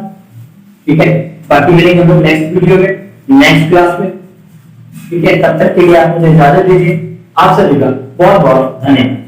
ठीक है, बाकी मिलेंगे हम लोग नेक्स्ट वीडियो में, नेक्स्ट क्लास में। ठीक है, तब तक के लिए आप मुझे इजाजत दीजिए। आप सभी का बहुत बहुत धन्यवाद।